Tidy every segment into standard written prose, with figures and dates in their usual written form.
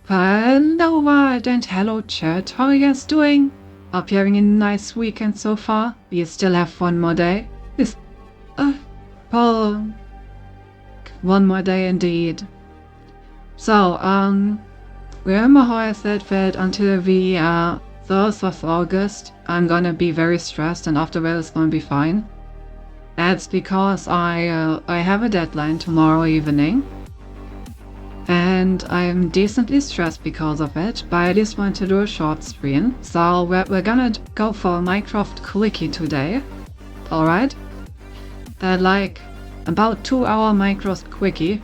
Hello world and hello chat, how are you guys doing? Hope you're having a nice weekend so far. You still have one more day. This, well, one more day indeed. So, remember how I said that until the 3rd of August, I'm gonna be very stressed and after that it's gonna be fine? That's because I have a deadline tomorrow evening. And I'm decently stressed because of it, but I just want to do a short stream, so we're gonna go for a Minecraft quickie today, alright? Like, about 2-hour Minecraft quickie,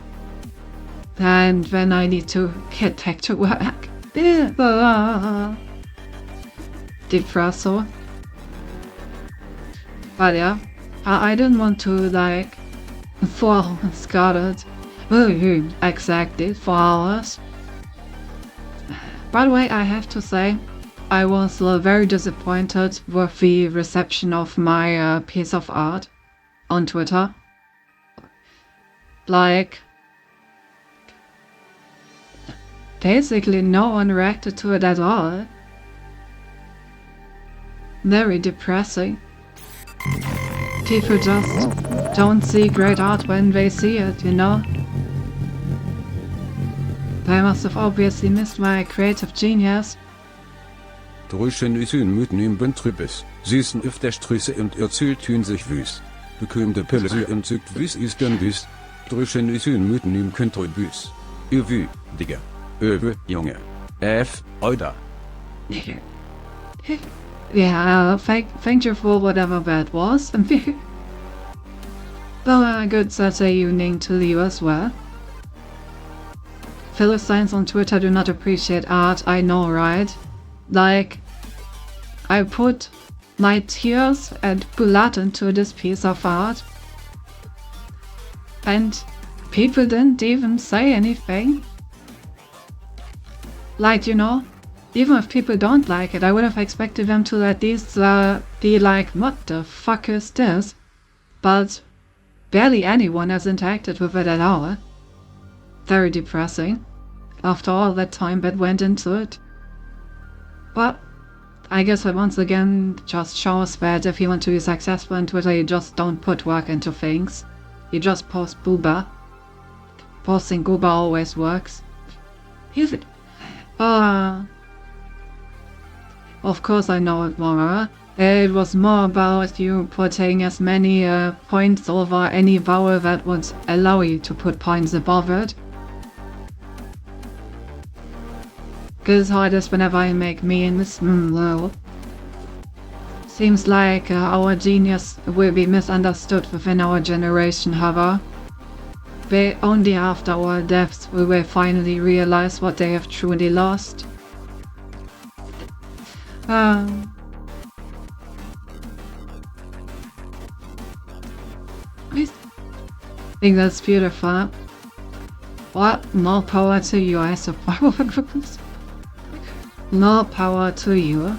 and then I need to get back to work. Depresso. But yeah, I didn't want to, like, fall Scarlet. Exactly, 4 hours. By the way, I have to say, I was very disappointed with the reception of my piece of art on Twitter. Like, basically no one reacted to it at all. Very depressing. People just don't see great art when they see it, you know? I must have obviously missed my creative genius. Drüschen isün myten im Buntrüppes, süßen Öfterstrüsse und erzähltün sich wüs. Bekömmte Pille und zückt wüs ist dann wüs. Drüschen isün myten im Köntrübüs. Öwü, Digga. Öwe, Junge. Oida. Yeah, thank you for whatever that was. Well, a good Saturday evening to you as well. Philistines on Twitter do not appreciate art, I know, right? Like, I put my tears and blood into this piece of art, and people didn't even say anything. Like, you know, even if people don't like it, I would have expected them to at least be like, what the fuck is this? But barely anyone has interacted with it at all. Very depressing, after all that time that went into it. But I guess it once again just shows that if you want to be successful on Twitter, you just don't put work into things. You just post booba. Posting booba always works. Here's it. Of course I know it, Mora. It was more about you putting as many points over any vowel that would allow you to put points above it. Because how it is whenever I make means. Well, seems like our genius will be misunderstood within our generation, however. But only after our deaths we will finally realize what they have truly lost. I think that's beautiful. What? More power to you, I suppose. More power to you.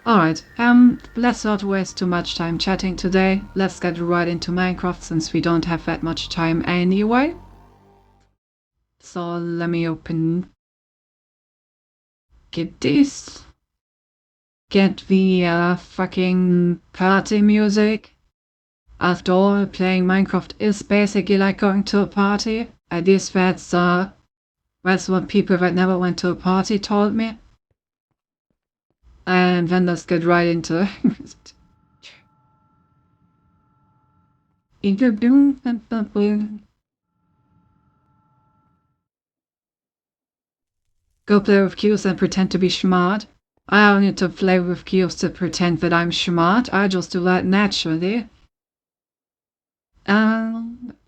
Alright, let's not waste too much time chatting today. Let's get right into Minecraft since we don't have that much time anyway. So let me open... Get this. Get the fucking party music. After all, playing Minecraft is basically like going to a party. At least that's what people that never went to a party told me. And then let's get right into it. Go play with cubes and pretend to be smart. I don't need to play with cubes to pretend that I'm smart. I just do that naturally.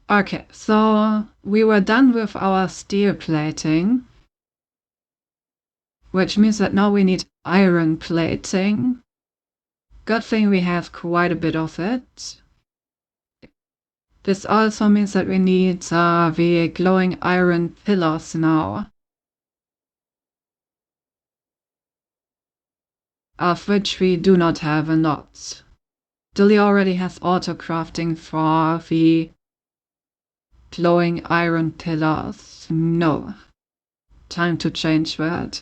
Okay, so we were done with our steel plating, which means that now we need iron plating. Good thing we have quite a bit of it. This also means that we need the glowing iron pillars now, of which we do not have a lot. Dilly already has auto crafting for the glowing iron pillars. No. Time to change that.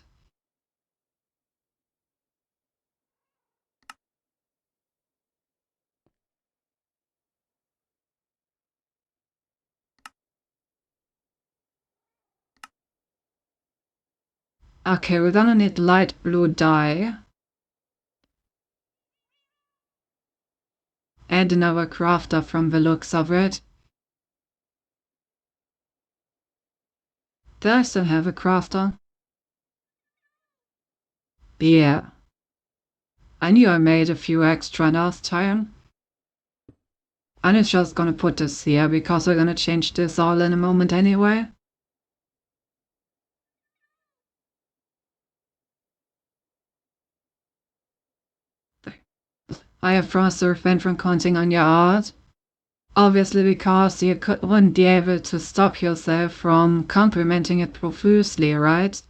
Okay, we're gonna need light blue dye. And another crafter from the looks of it. Do I still have a crafter? Yeah. I knew I made a few extra last time. I'm just gonna put this here because we're gonna change this all in a moment anyway. I have frost to refrain from counting on your art. Obviously because you wouldn't be able to stop yourself from complimenting it profusely, right?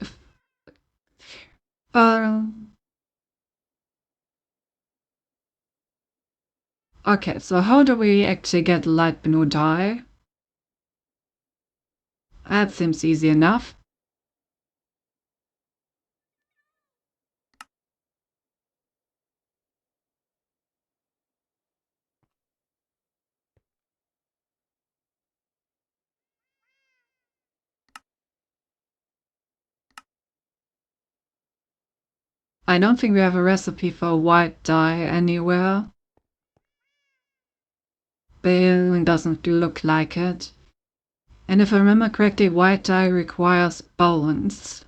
Okay, so how do we actually get light blue dye? That seems easy enough. I don't think we have a recipe for white dye anywhere. But it doesn't look like it. And if I remember correctly, white dye requires bones.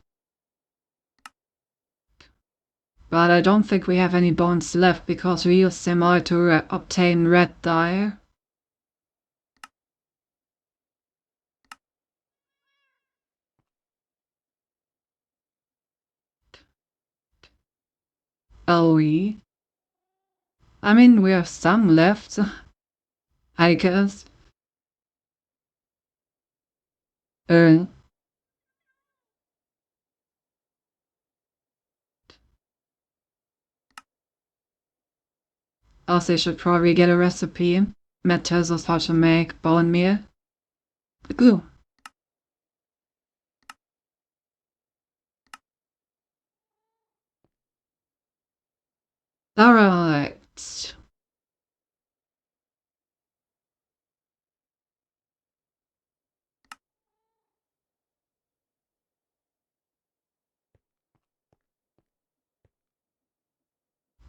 But I don't think we have any bones left because we used them all to obtain red dye. Oh, I mean, we have some left, I guess. Also, I should probably get a recipe. Matt tells us how to make bone meal. Glue. Alright.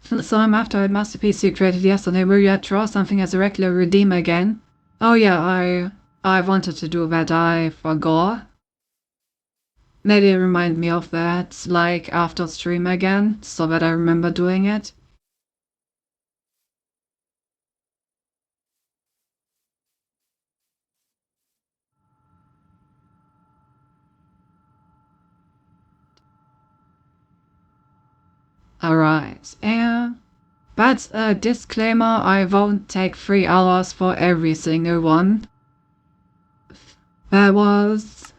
So I'm after a masterpiece you created yesterday. Will you draw something as a regular redeem again? Oh yeah, I wanted to do that. I forgot. Maybe remind me of that, like after stream again, so that I remember doing it. Alright, but a disclaimer, I won't take 3 hours for every single one. That was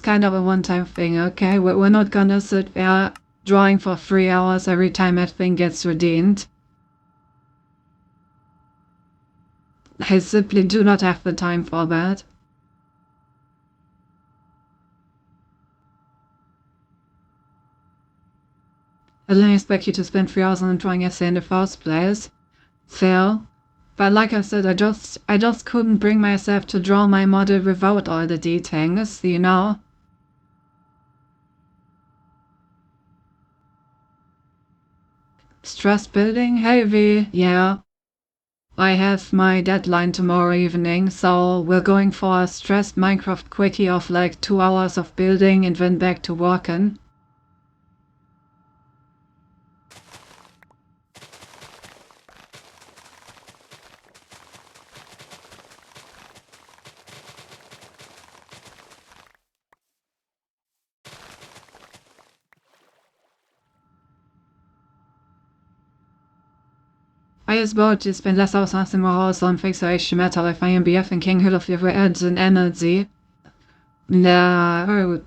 kind of a one-time thing, okay? We're not gonna sit there drawing for 3 hours every time that thing gets redeemed. I simply do not have the time for that. I didn't expect you to spend 3 hours on a drawing essay in the first place. Fair. But like I said, I just couldn't bring myself to draw my model without all the details, you know? Stress building? Heavy, yeah. I have my deadline tomorrow evening, so we're going for a stressed Minecraft quickie of like 2 hours of building and then back to working. I just about to spend less hours on more hours on fixation metal if I am BF and King Hill of your ads and energy. No.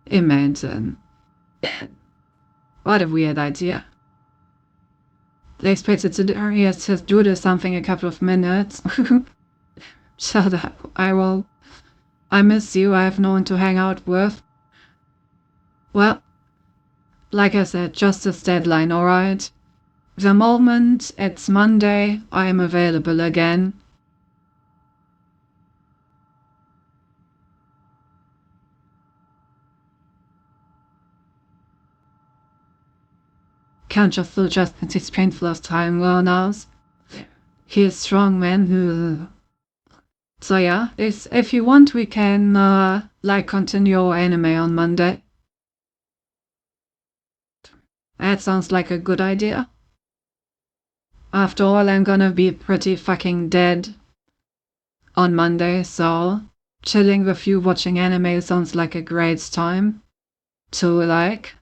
Imagine. What a weird idea. Let's put it to the area to do this something a couple of minutes. Shut up. I miss you. I have no one to hang out with. Well, like I said, just this deadline, alright? The moment it's Monday, I am available again. Can't just suggest that it's painful as time learners. He is strong, man. So yeah, if you want, we can continue anime on Monday. That sounds like a good idea. After all, I'm gonna be pretty fucking dead on Monday, so chilling with you watching anime sounds like a great time to like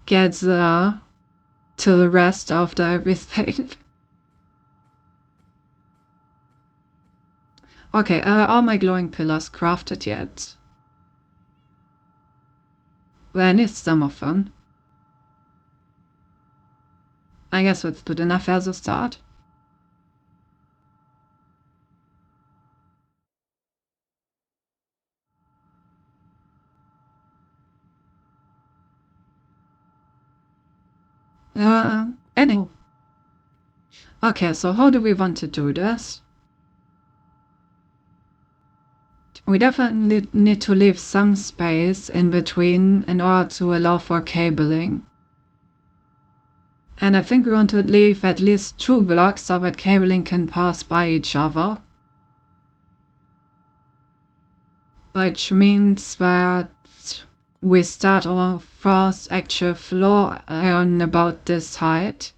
get to the rest after everything. Okay, are my glowing pillars crafted yet? When is some of them? I guess it's good enough as a start. Anyway. Okay, so how do we want to do this? We definitely need to leave some space in between in order to allow for cabling. And I think we want to leave at least 2 blocks so that cabling can pass by each other. Which means that we start our first actual floor on about this height.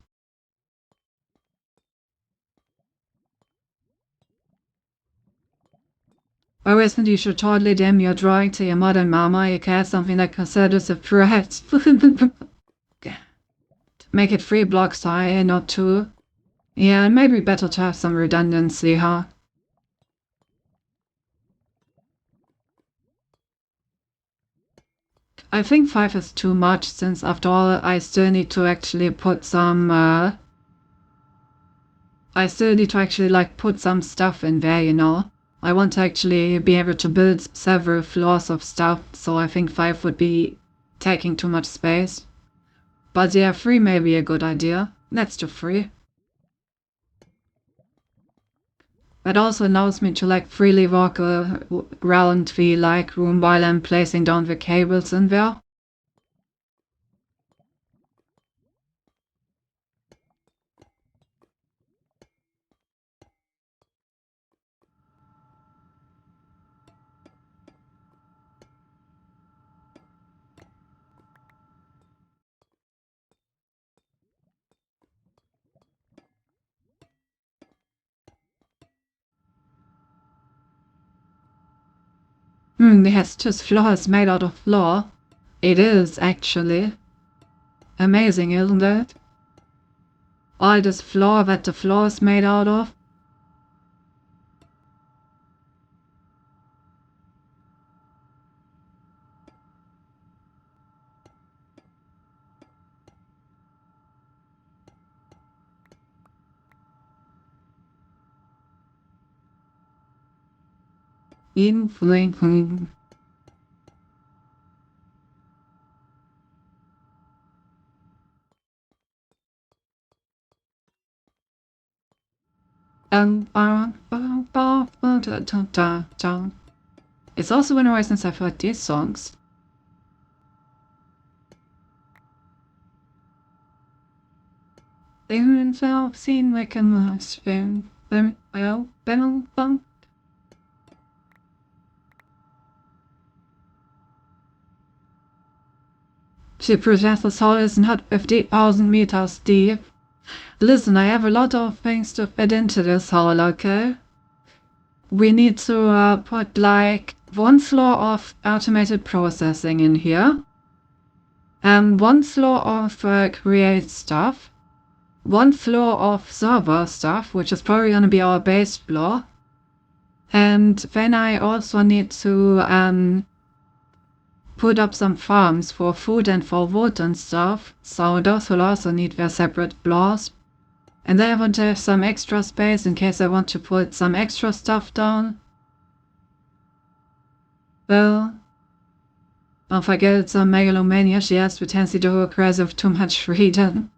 Whereas you should totally dim your drawing to your modern mama, you can have something that considers a threat. Make it 3 blocks high, not 2. Yeah, and maybe better to have some redundancy, huh? I think 5 is too much, since after all, I still need to actually put some, put some stuff in there, you know? I want to actually be able to build several floors of stuff, so I think 5 would be taking too much space. But yeah, 3 may be a good idea. Let's do 3. But also allows me to like freely walk around the like room while I'm placing down the cables in there. This floor is made out of floor. It is, actually. Amazing, isn't it? All this floor that the floor is made out of. It's also been a while since I've heard these songs. They have seen like a spoon. She possesses is not 50,000 meters deep. Listen, I have a lot of things to fit into this hole, okay? We need to put like one floor of automated processing in here. And one floor of create stuff. One floor of server stuff, which is probably going to be our base floor. And then I also need to put up some farms for food and for wood and stuff. So those will also need their separate floors. And then I want to have some extra space in case I want to put some extra stuff down. Well, don't forget it's a megalomania. She has the tendency to aggressive too much freedom.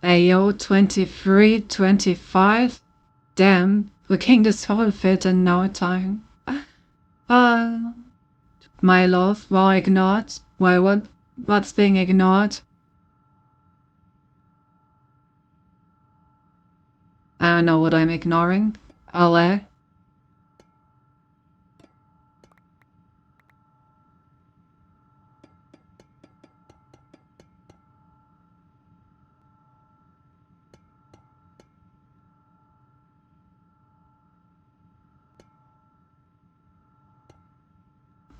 Ayo, 23, 25. Damn, we king this whole fit in no time. My love, well ignored. Why, what's being ignored? I don't know what I'm ignoring. LA.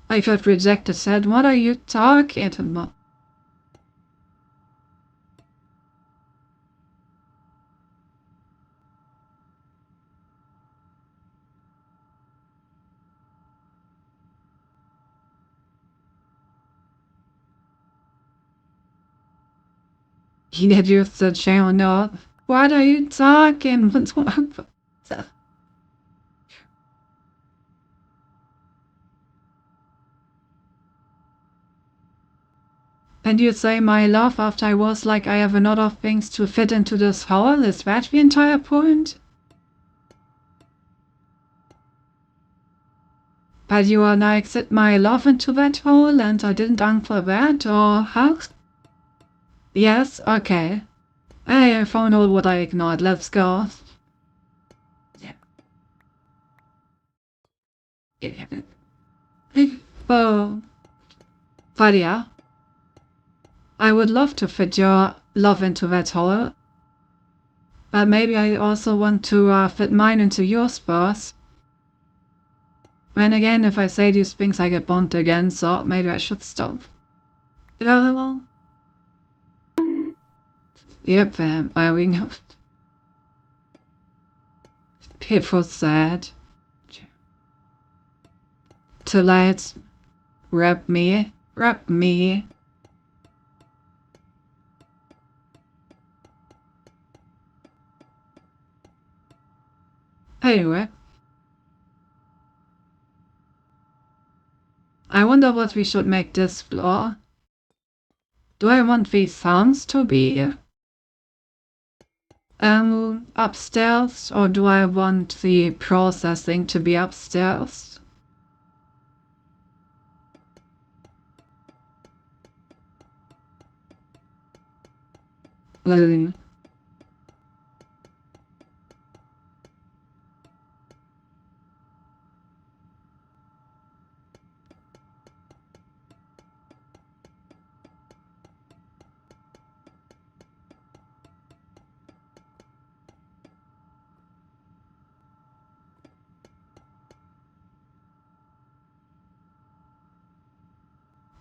I got rejected, said, what are you talking about? He had used the channel, no. What are you talking about? And you say my love after I was like I have a lot of things to fit into this hole? Is that the entire point? But you are like, sit my love into that hole and I didn't answer that, or how? Yes, okay. Hey, I found out what I ignored, let's go. Oh. But yeah. I would love to fit your love into that hole. But maybe I also want to fit mine into yours first. And again, if I say these things, I get bumped again, so maybe I should stop. Yep, I mean, people said to let rap me. Anyway, I wonder what we should make this floor. Do I want these sounds to be Upstairs, or do I want the processing to be upstairs? Well,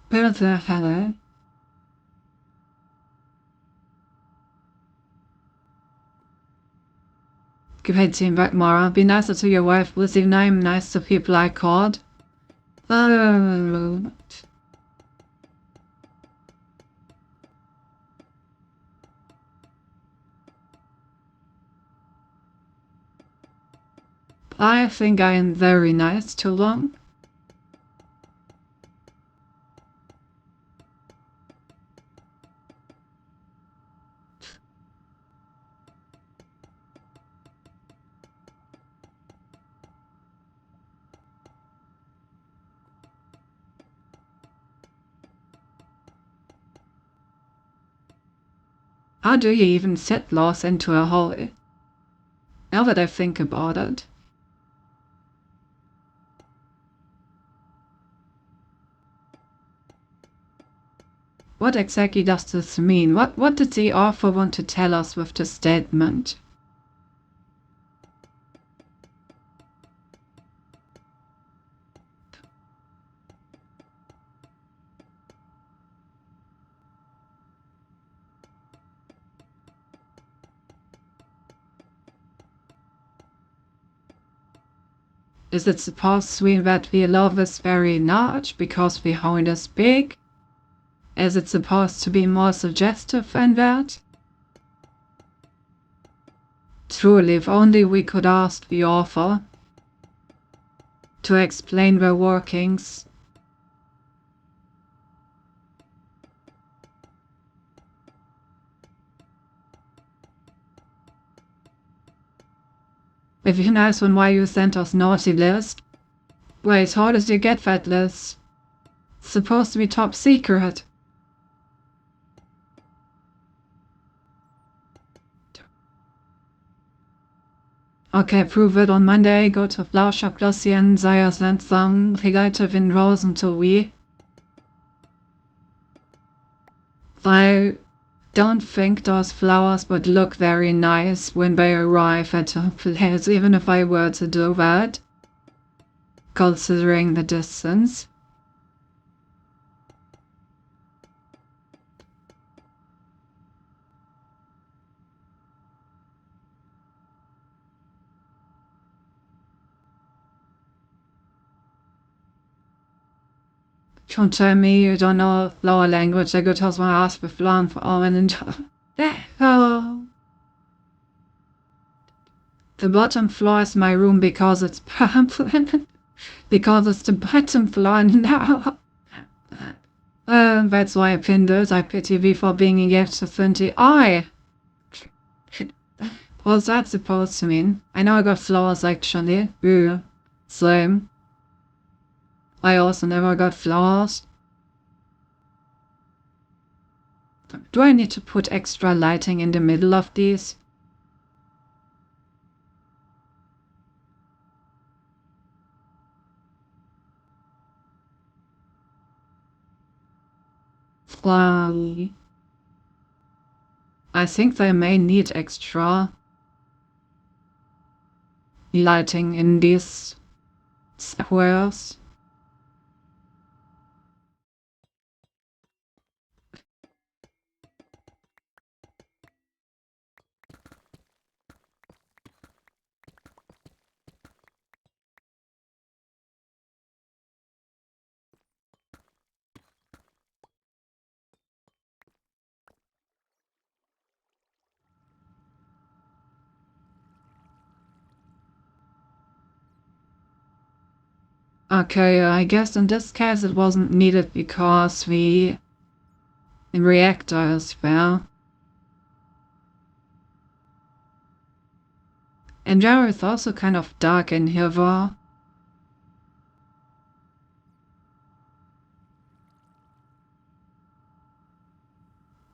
bitte, hello. Great teamwork, Mara. Be nicer to your wife. With your name nice to people I called. I think I am very nice to them. How do you even set laws into a hole? Now that I think about it. What exactly does this mean? What did the author want to tell us with this statement? Is it supposed to mean that we love is very large because the heart is big? Is it supposed to be more suggestive than that? Truly, if only we could ask the author to explain their workings. If you nice one why you sent us naughty list. Wait, how did you get that list? It's supposed to be top secret. Okay, prove it on Monday. Go to Flower Shop Glossy and Zaya sent some relative in Rosen to we. I don't think those flowers would look very nice when they arrive at a place, even if I were to do that, considering the distance. Don't tell me you don't know flower language. I could toss my ass with flower for all and oh. The bottom floor is my room because it's permanent. Because it's the bottom floor now. That's why I pinned it. I pity thee for being engaged to 20. What's that supposed to mean? I know I got flowers actually. Same. I also never got flowers. Do I need to put extra lighting in the middle of these? I think they may need extra lighting in these squares. Okay, I guess in this case it wasn't needed because the reactor is there. And there is also kind of dark in here, though.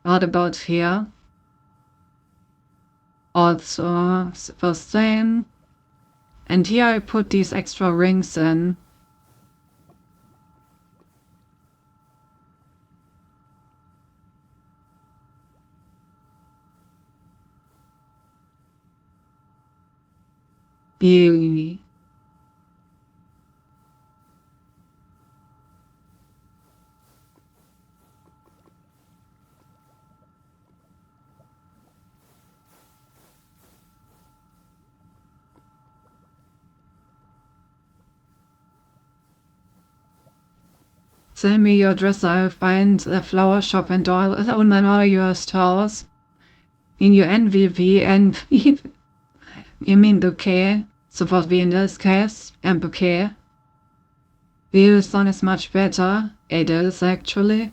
What about here? Also the same. And here I put these extra rings in. Ew. Send me your address, I'll find the flower shop and I'll own all your stores. In your NVV and you mean bouquet, supposed to be in this case, and bouquet. This one is much better. It is actually.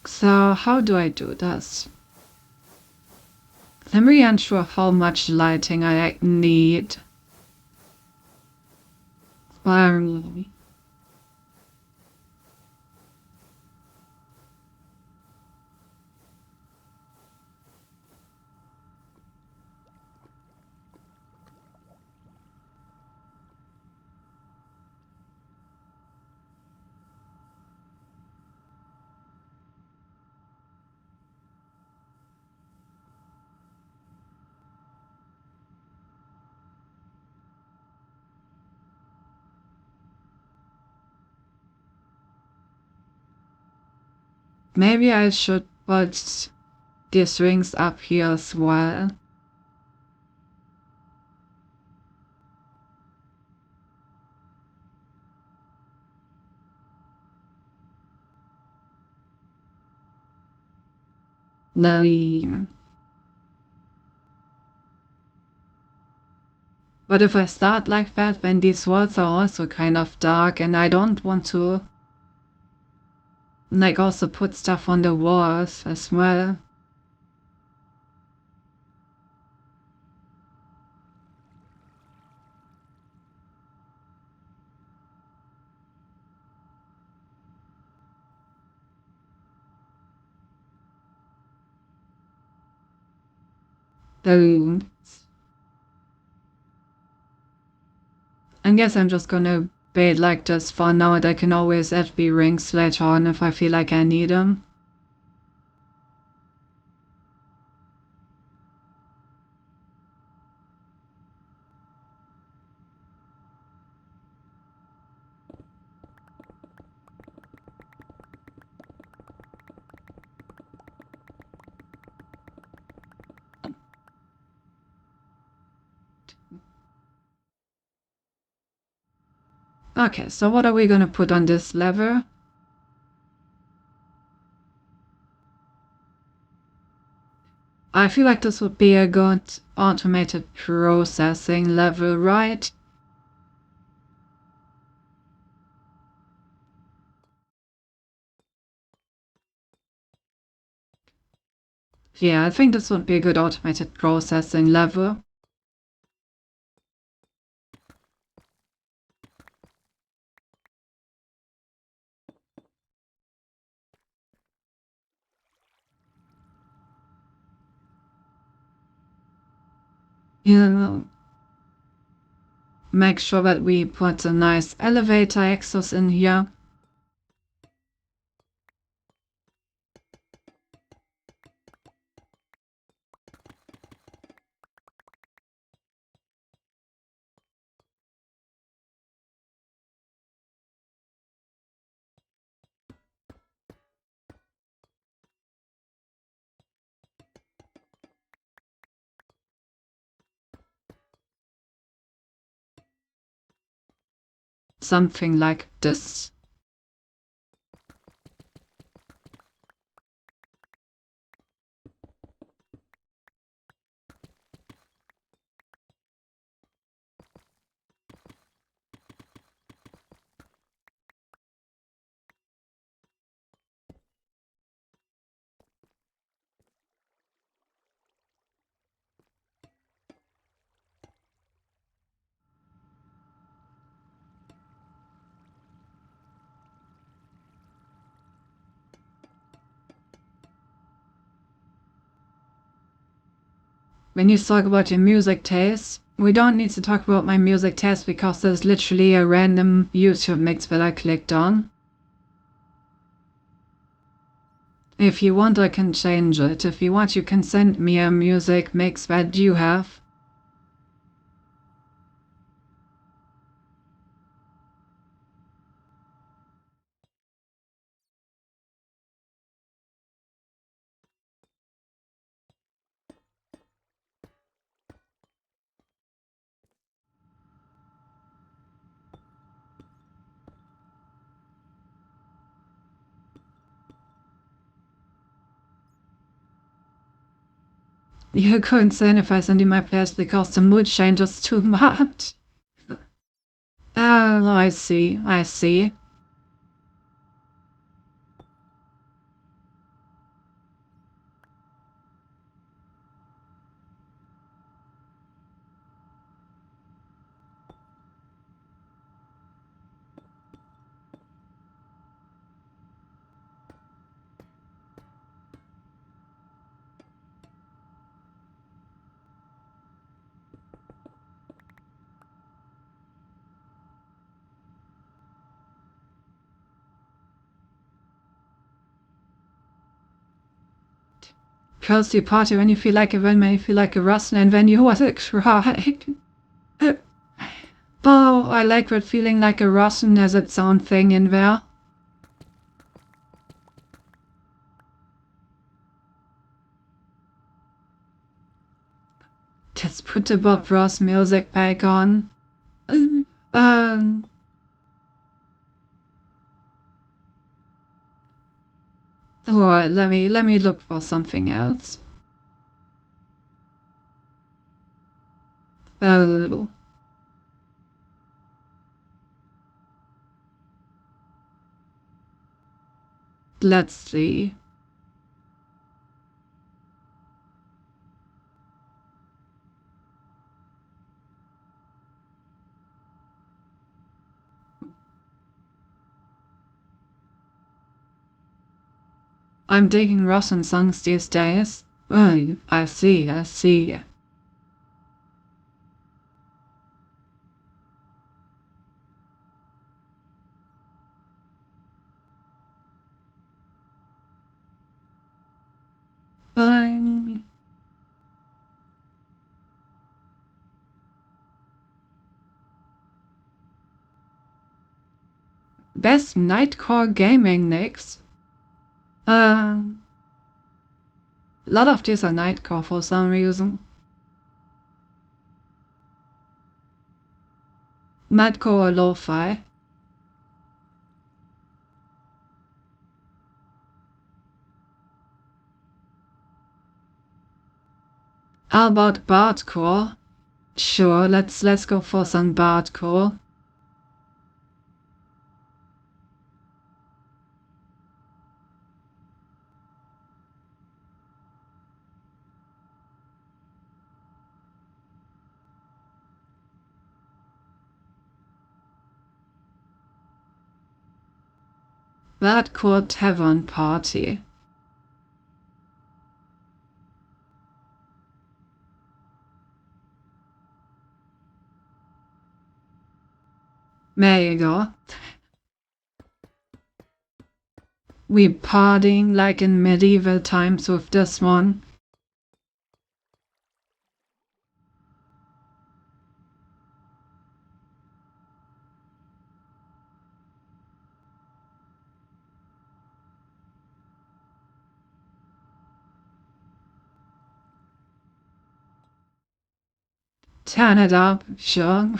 So how do I do this? I'm really unsure how much lighting I need. Maybe I should put these rings up here as well. No. But if I start like that, then these walls are also kind of dark and I don't want to like also put stuff on the walls as well. So I guess I'm just gonna bait like this for now and I can always add the rings later on if I feel like I need them. Okay, so what are we gonna put on this lever? I feel like this would be a good automated processing level, right? Yeah, I think this would be a good automated processing level. Yeah, make sure that we put a nice elevator access in here. Something like this. when you talk about your music taste, we don't need to talk about my music taste because there's literally a random YouTube mix that I clicked on. If you want, I can change it. If you want, you can send me a music mix that you have. You couldn't send if I send you my playlist because the mood changes too much. Oh, I see, I see. Because you party when you feel like it, when you feel like a Russian, and when you want to cry. Oh, I like that feeling like a Russian has its own thing in there. Just put the Bob Ross music back on. Um, Alright, let me look for something else. Oh, let's see. I'm digging Russian songs these days. Oh, I see, I see. Bye. Best Nightcore Gaming Nicks. A lot of these are Nightcore for some reason. Nightcore or Lo-Fi. How about Bardcore? Sure, let's go for some Bardcore. Bardcore Tavern Party. There you go. We partying like in medieval times with this one. Turn it up, sure.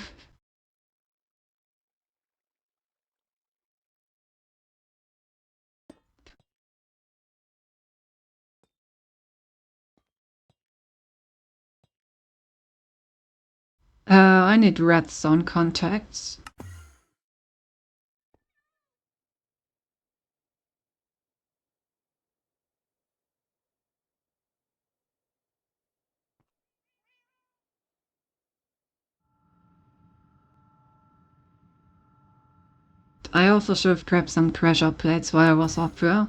I need redstone contacts. I also should have grabbed some treasure plates while I was up there.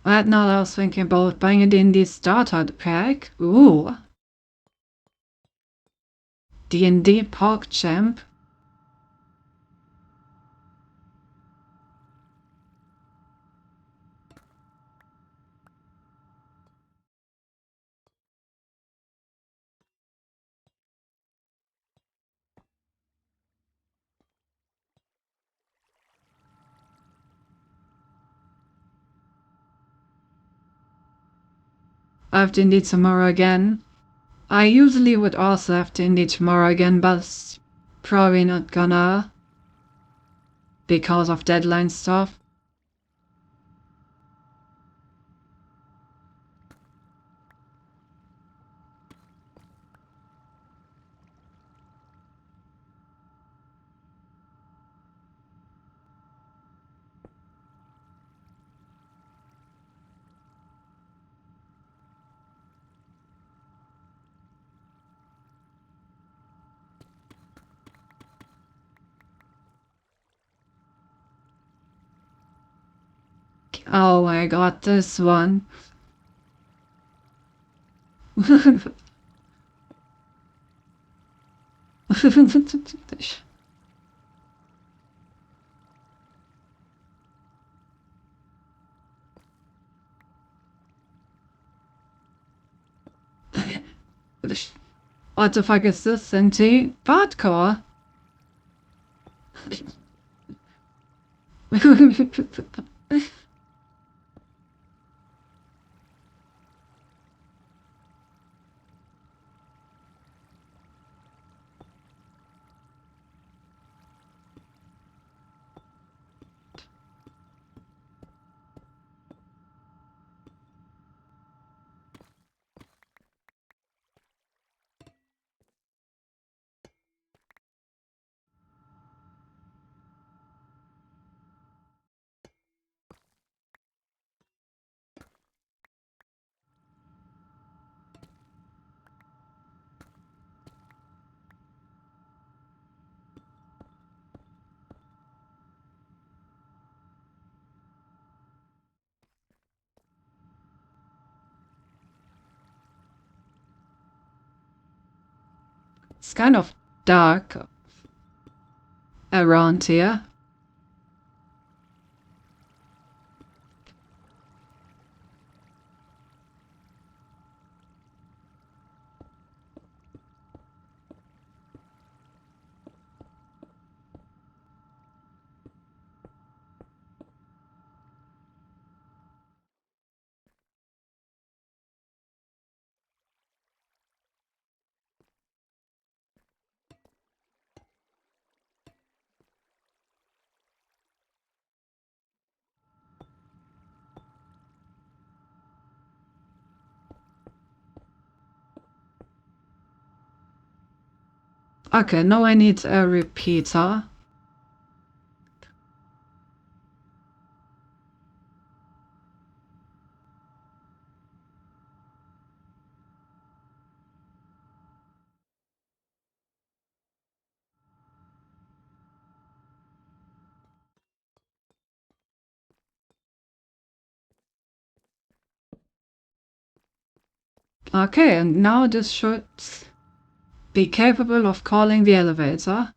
Right now I was thinking about buying it in the starter pack. Ooh. D&D Park Champ. I have D&D tomorrow again. I usually would also have D&D tomorrow again, but probably not gonna. Because of deadline stuff. Oh my god, this one. What the fuck is this, Cinti? Hardcore? It's kind of dark around here. Okay, now I need a repeater. Okay, and now this should be capable of calling the elevator.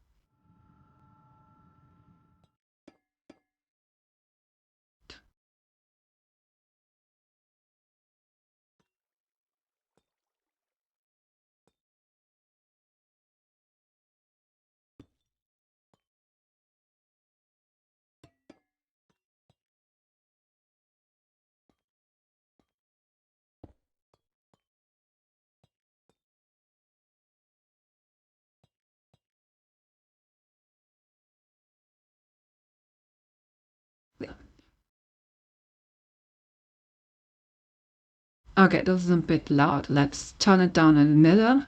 Okay, this is a bit loud. Let's turn it down in the middle.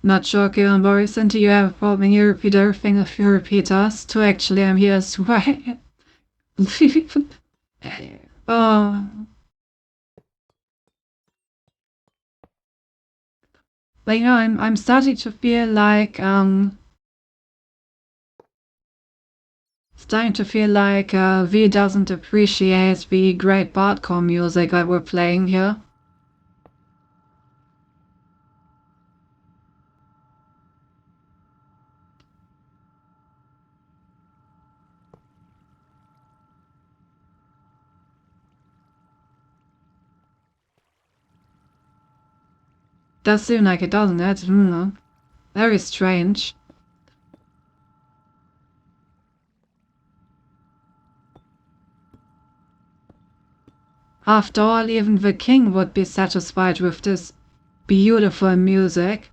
Not sure, given Boris, and you have probably you repeat everything if you repeat us. To actually, I'm here as well. Oh. But you know, I'm starting to feel like starting to feel like V doesn't appreciate the great hardcore music that we're playing here. Does seem like it, doesn't it? Very strange. After all, even the king would be satisfied with this beautiful music.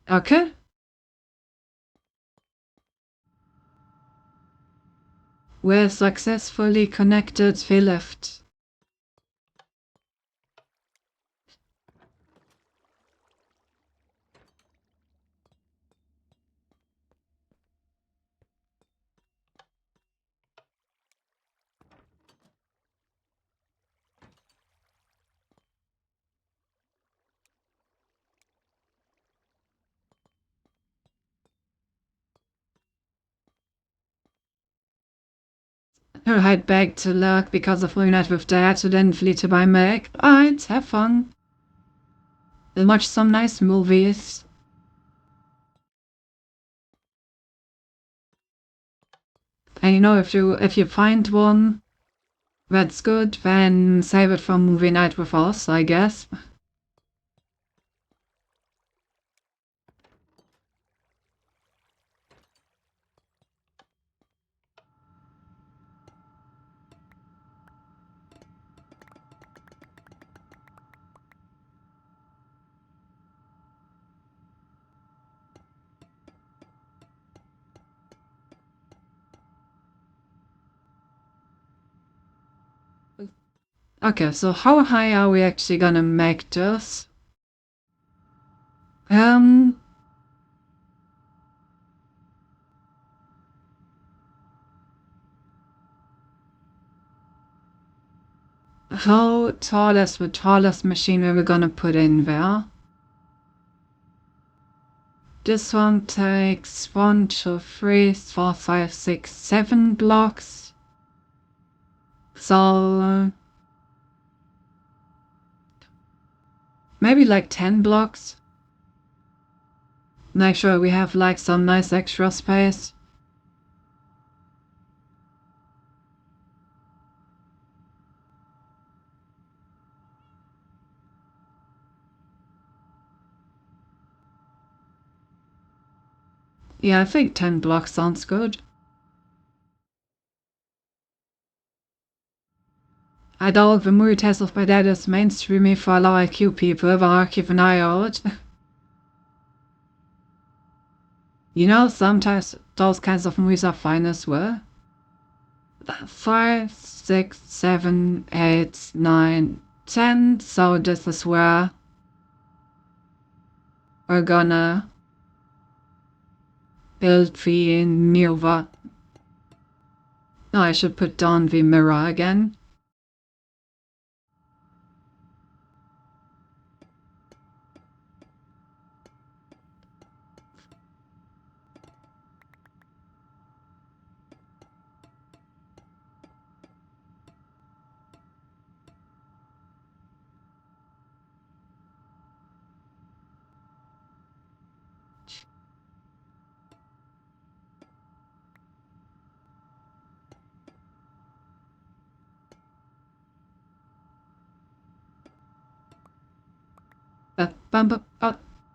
Okay. We're successfully connected the lift. I'll head back to Lurk because of reunite with Dad to then flee to my Meg. Alright, have fun. We'll watch some nice movies. And you know, if you find one that's good, then save it for movie night with us, I guess. Okay, so how high are we actually gonna make this? How tall is the tallest machine we're gonna put in there? This one takes 1, 2, 3, 4, 5, 6, 7 blocks. So maybe like 10 blocks. Make sure we have like some nice extra space. Yeah, I think 10 blocks sounds good. I doubt the movie test of my dad is mainstreamy for low IQ people, but I'll keep an eye out. You know, sometimes those kinds of movies are fine as well. 5, 6, 7, 8, 9, 10. So this is where we're gonna build the mirror. No, I should put down the mirror again. Oh. I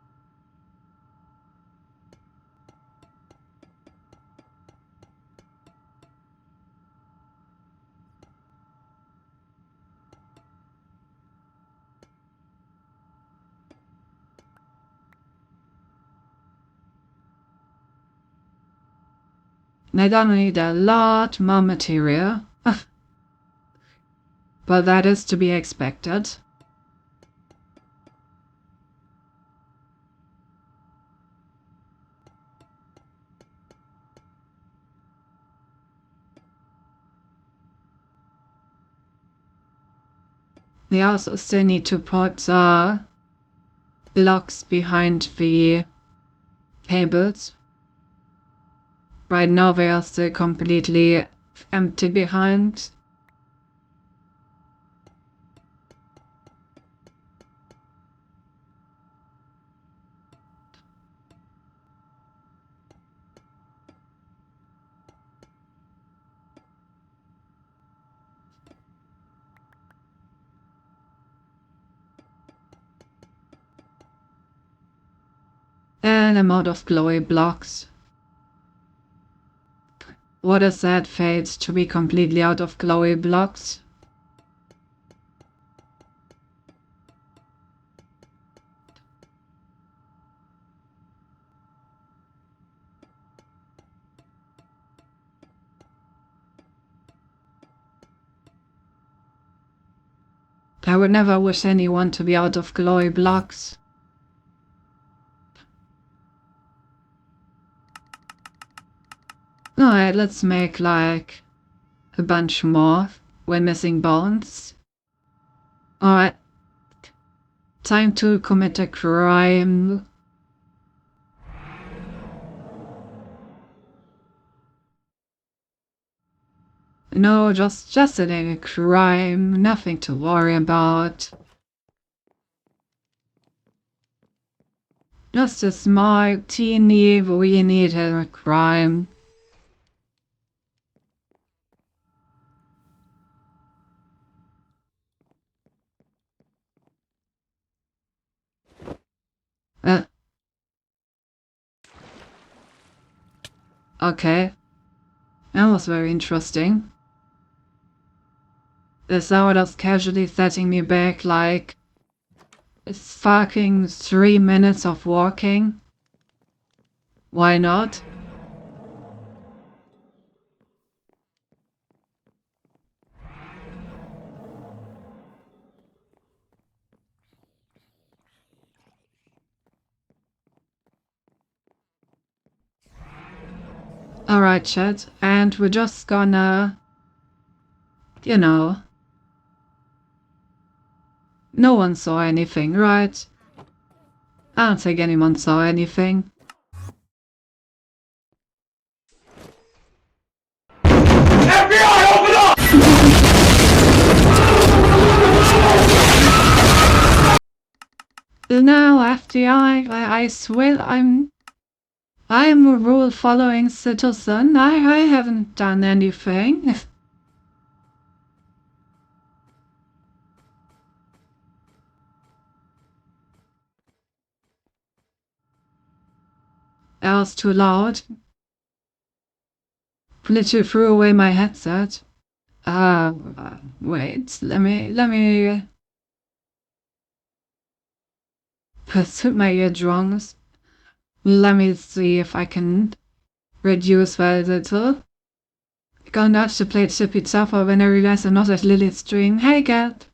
don't need a lot more material. but that is to be expected. We also still need to put blocks behind the cables. Right now they are still completely empty behind. And I'm out of glowy blocks. What is that fate to be completely out of glowy blocks? I would never wish anyone to be out of glowy blocks. Alright, let's make like a bunch more when missing bones. Alright, time to commit a crime. No, just a crime, nothing to worry about. Just a small, teeny, weeny crime. Okay, that was very interesting. The sourdough casually setting me back like it's fucking 3 minutes of walking. Why not? Alright, chat, and we're just gonna, you know, no one saw anything, right? I don't think anyone saw anything. FBI, open up! No, FDI, I swear I'm a rule-following citizen. I haven't done anything. That was too loud. Literally threw away my headset. Wait, let me put my eardrums. Let me see if I can reduce that a little. I got nuts to play Chippy Chopper when I realized I'm not at Lily's stream. Hey, Cat!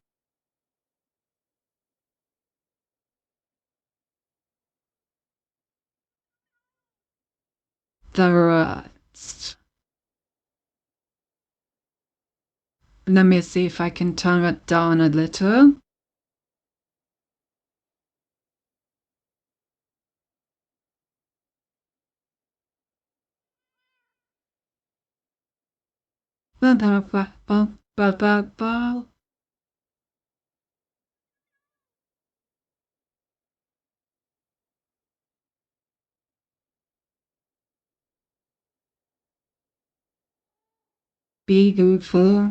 The rest. Let me see if I can turn it down a little. Be grateful.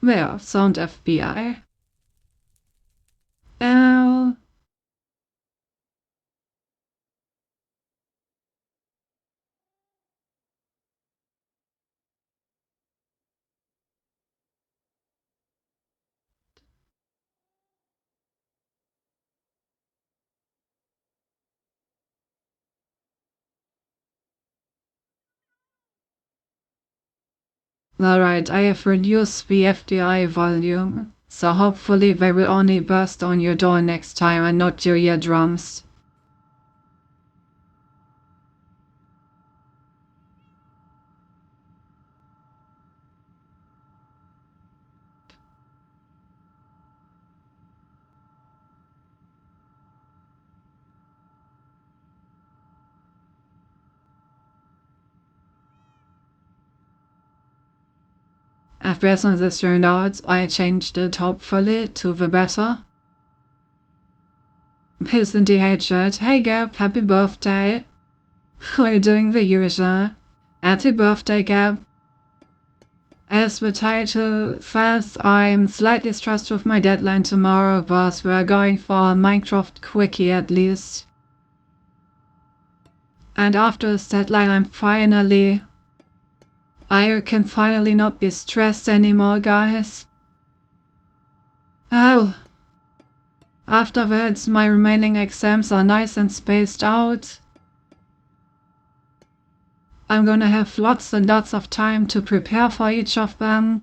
Well, sound FBI. Well, Alright, I have reduced the FDI volume, so hopefully they will only burst on your door next time and not your eardrums. As this turned out, I changed it hopefully to the better. Piss in the hatred. Hey Gab, happy birthday. We're doing the usual. Happy birthday, Gab. As the title says, I'm slightly stressed with my deadline tomorrow, but we're going for a Minecraft quickie at least. And after this deadline, I can finally not be stressed anymore, guys. Oh. Afterwards, my remaining exams are nice and spaced out. I'm gonna have lots and lots of time to prepare for each of them.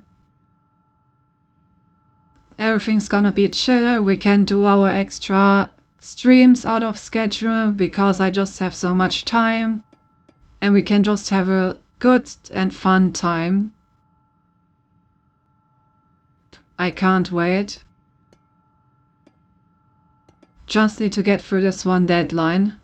Everything's gonna be chill. We can do our extra streams out of schedule because I just have so much time. And we can just have a good and fun time. I can't wait. Just need to get through this one deadline.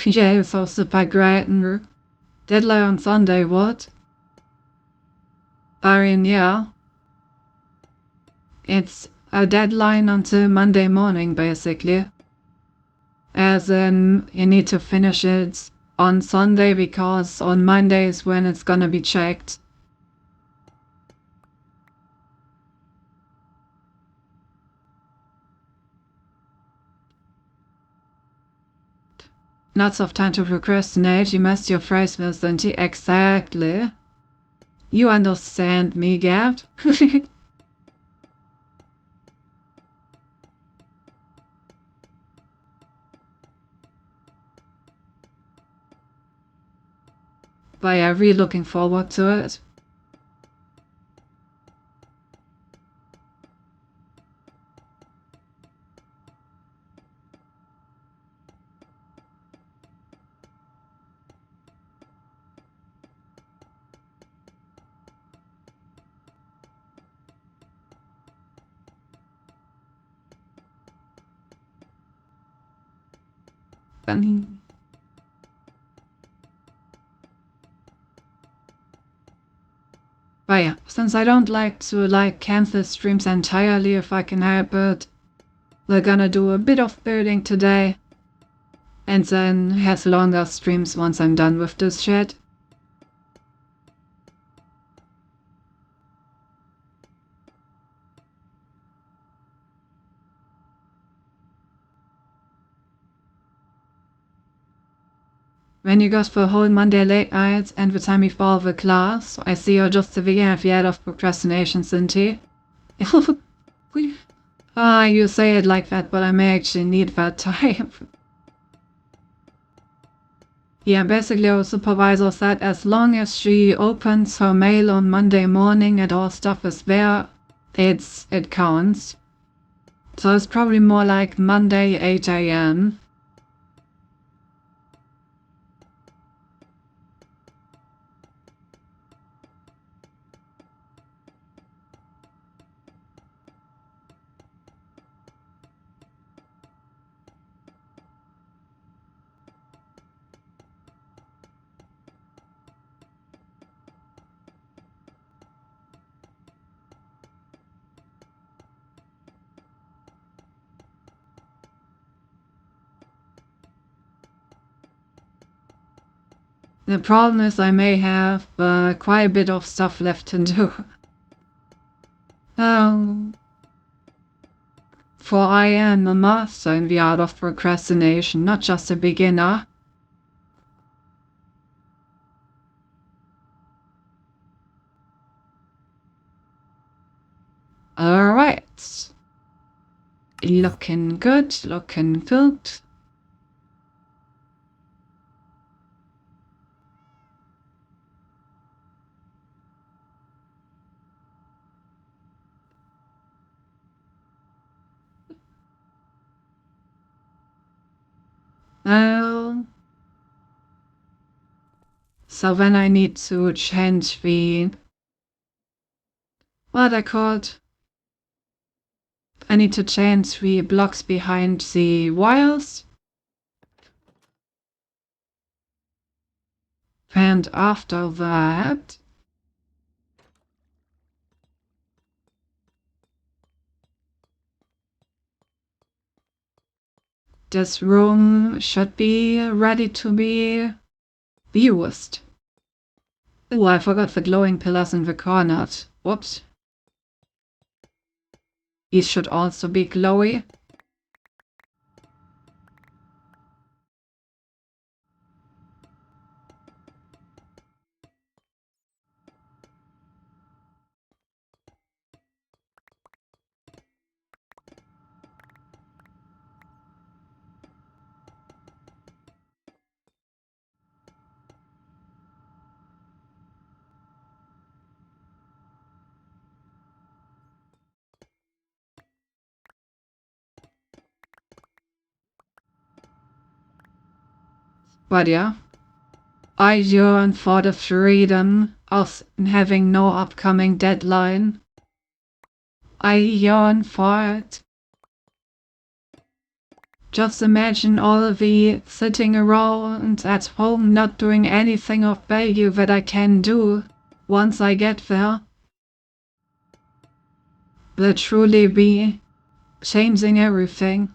Yeah, so super great. Deadline on Sunday, what? I mean, yeah. It's a deadline until Monday morning, basically. As in, you need to finish it on Sunday because on Monday is when it's gonna be checked. Lots of time to procrastinate. You must your phrase, Vincent. Exactly. You understand me, Gab? But yeah, really looking forward to it. But yeah, since I don't like to cancel streams entirely if I can help it, we're gonna do a bit of building today. And then have longer streams once I'm done with this shit. When you got for a whole Monday late night and the time before the class, I see you're just the beginning of the end of procrastination, Cinti. You say it like that, but I may actually need that time. Yeah, basically our supervisor said as long as she opens her mail on Monday morning and all stuff is there, it counts. So it's probably more like Monday 8 AM. The problem is I may have quite a bit of stuff left to do. For I am a master in the art of procrastination, not just a beginner. Looking good, looking good. So then I need to change the... what I called? I need to change the blocks behind the wires. And after that... this room should be ready to be used. Oh, I forgot the glowing pillars in the corner. Whoops. These should also be glowy. But yeah, I yearn for the freedom of having no upcoming deadline. I yearn for it. Just imagine all of the sitting around at home not doing anything of value that I can do once I get there. Will truly be changing everything.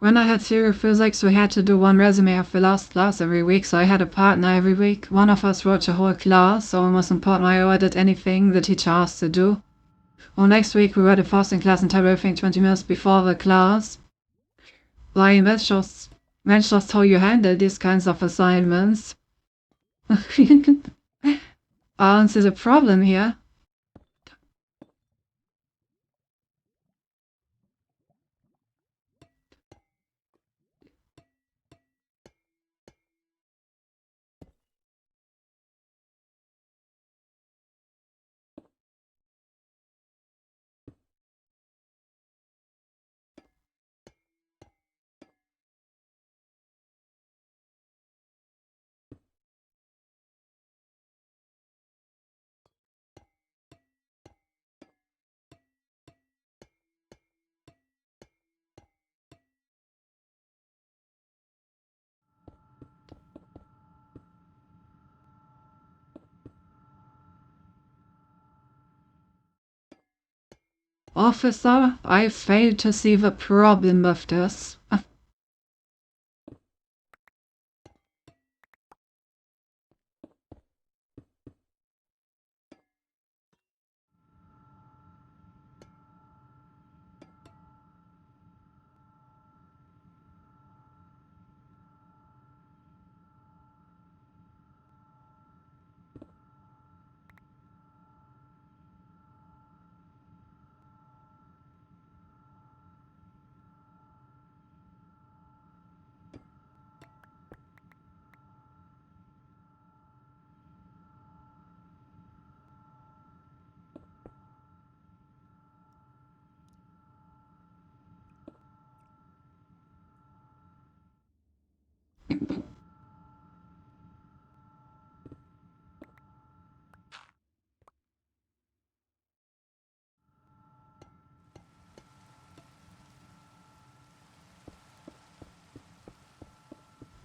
When I had theory of physics, we had to do one resume of the last class every week, so I had a partner every week. One of us wrote the whole class, so it was important I did anything the teacher asked to do. Well, next week we were the fasting class and typed everything 20 minutes before the class. Like, that's just how you handle these kinds of assignments. Aren't is a problem here. Officer, I failed to see the problem with this.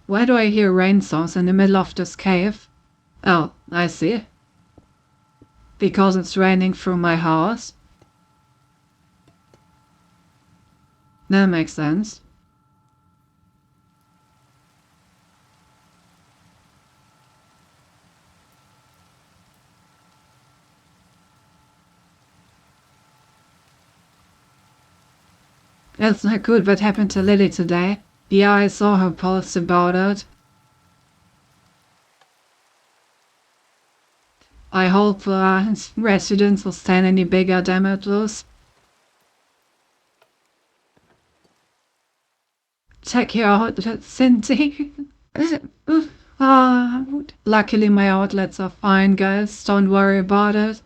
Why do I hear rain sounds in the middle of this cave? Oh, I see. Because it's raining through my house. That makes sense. That's not good. What happened to Lily today? Yeah, I saw her post about it. I hope residents will stand any bigger damages. Check your outlet, Cindy. Luckily my outlets are fine, guys. Don't worry about it.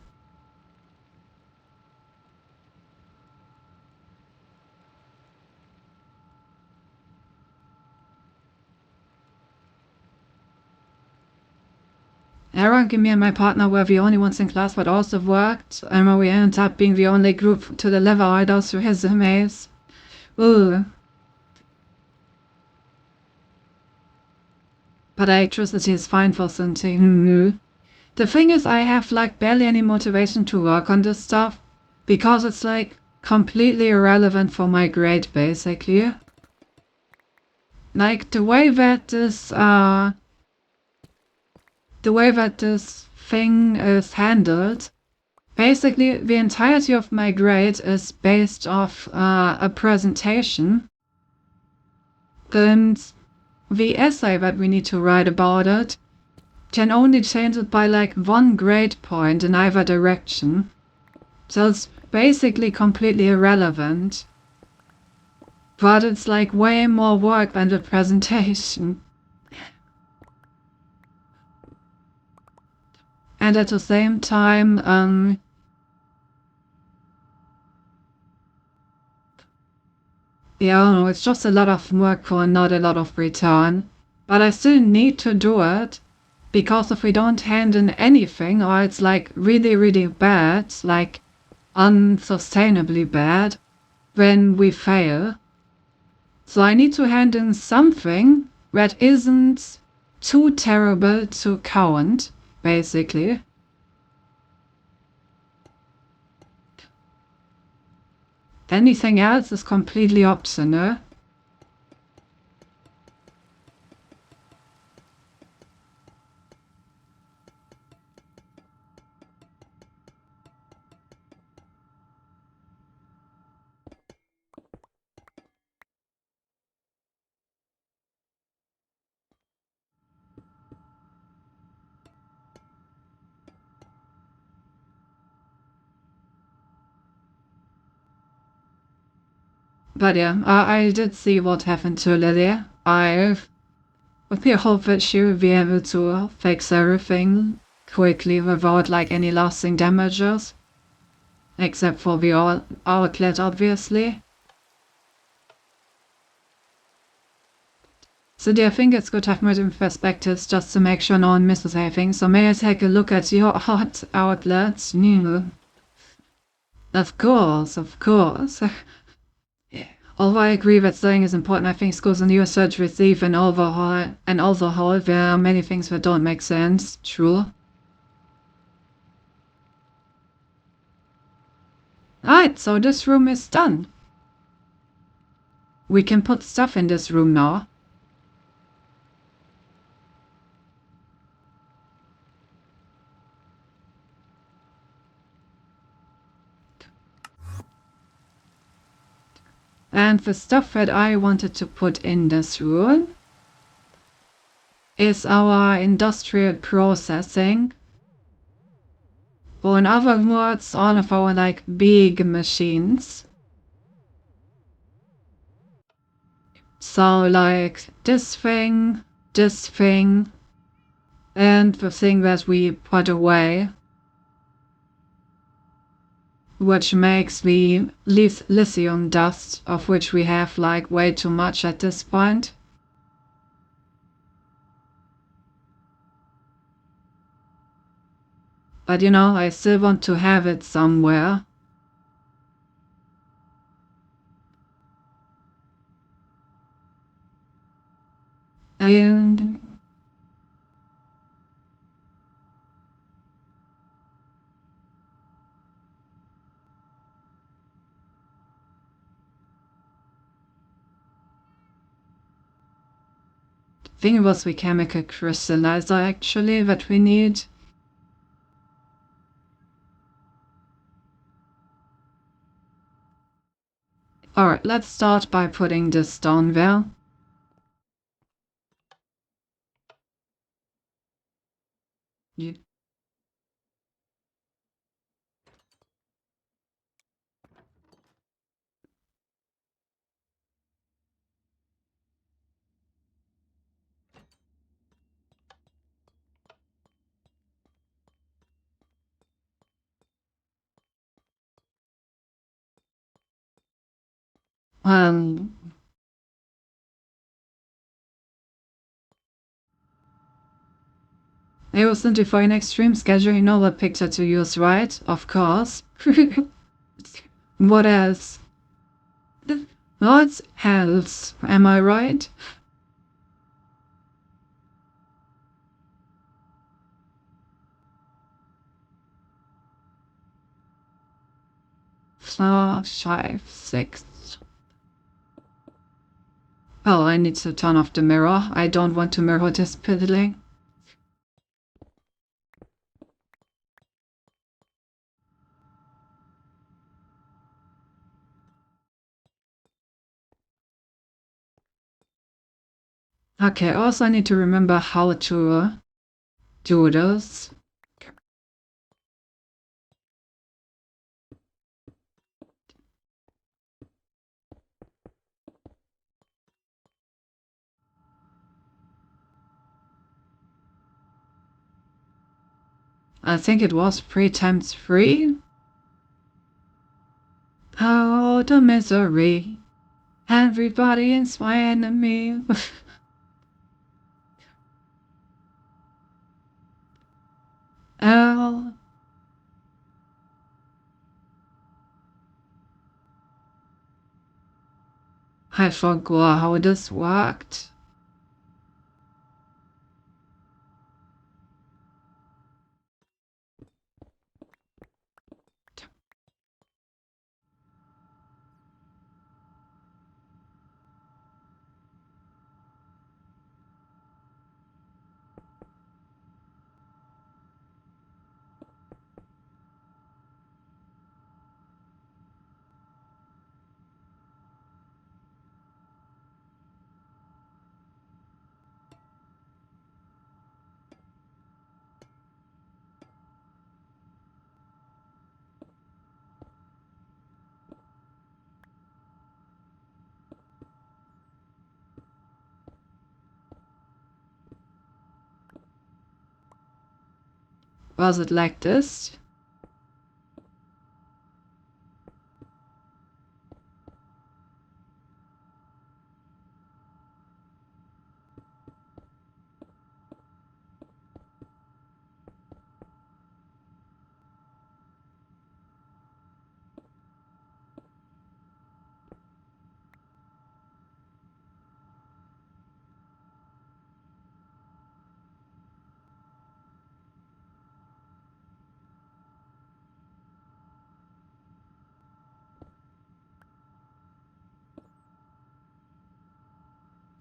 Aaron, me and my partner were the only ones in class that also worked, and we ended up being the only group to deliver all those resumes. Ooh. But electricity is fine for something. The thing is, I have like barely any motivation to work on this stuff, because it's like completely irrelevant for my grade, basically. Like the way that this thing is handled, basically the entirety of my grade is based off a presentation. And the essay that we need to write about it can only change it by like 1 grade point in either direction. So it's basically completely irrelevant. But it's like way more work than the presentation. And at the same time, yeah, I don't know, it's just a lot of work for not a lot of return. But I still need to do it, because if we don't hand in anything, or it's like really, really bad, like unsustainably bad, then we fail. So I need to hand in something that isn't too terrible to count, basically. Anything else is completely optional. But yeah, I did see what happened to Lily. I would hope that she will be able to fix everything quickly without like any lasting damages. Except for the outlet, obviously. So I think it's good to have multiple perspectives just to make sure no one misses anything. So may I take a look at your hot outlets? No. Of course, of course. Although I agree that studying is important, I think schools in the US should receive an overhaul. There are many things that don't make sense. True. Alright, so this room is done. We can put stuff in this room now. And the stuff that I wanted to put in this room is our industrial processing. Or in other words, all of our like big machines. So like this thing, and the thing that we put away, which makes the lithium dust, of which we have like way too much at this point. But you know, I still want to have it somewhere. And think it was the chemical crystallizer actually that we need. Alright, let's start by putting this down there. You it was simply for an extreme schedule, you know what picture to use, right? Of course. What else? What else? Am I right? Flower 5, 6. Well, I need to turn off the mirror. I don't want to mirror this piddling. Okay, also I need to remember how to do this. I think it was 3 times 3. Oh, the misery. Everybody is my enemy. L. I forgot how this worked. Was it like this?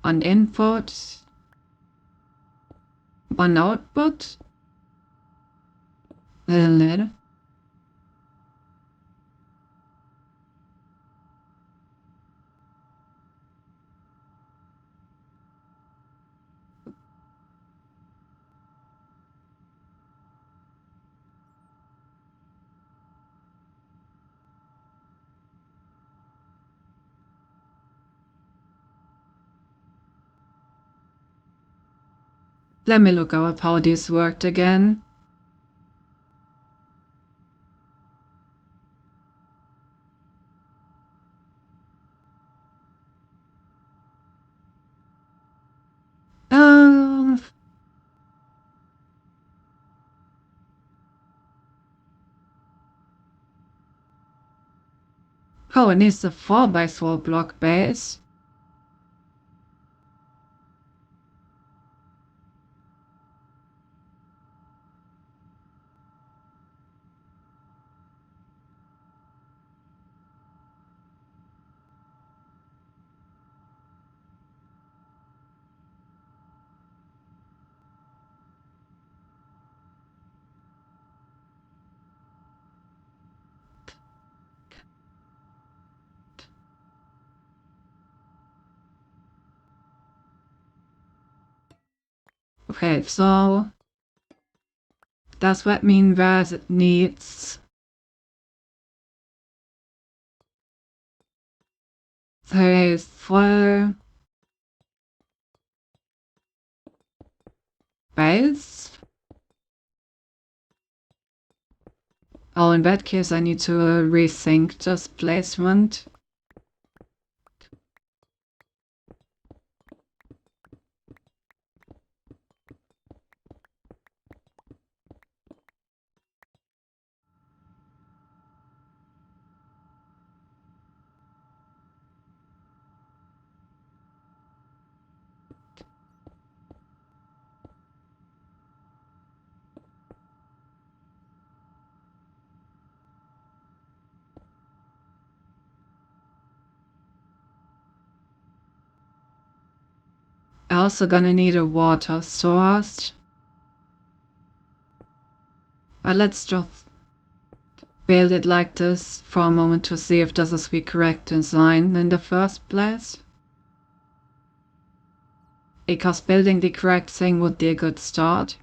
One input, one output. Little. Let me look up how this worked again. Oh, it needs a 4x4 block base. Okay, so does that mean that it needs 34 bells? Oh, in that case I need to rethink this placement. Also gonna need a water source. But let's just build it like this for a moment to see if this is the correct design in the first place. Because building the correct thing would be a good start.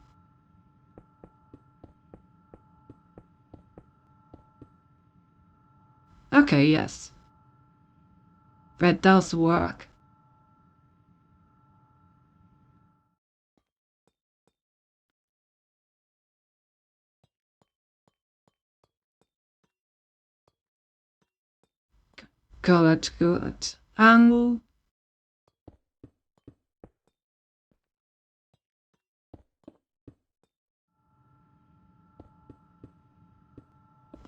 Okay, yes. That does work. Good, good. And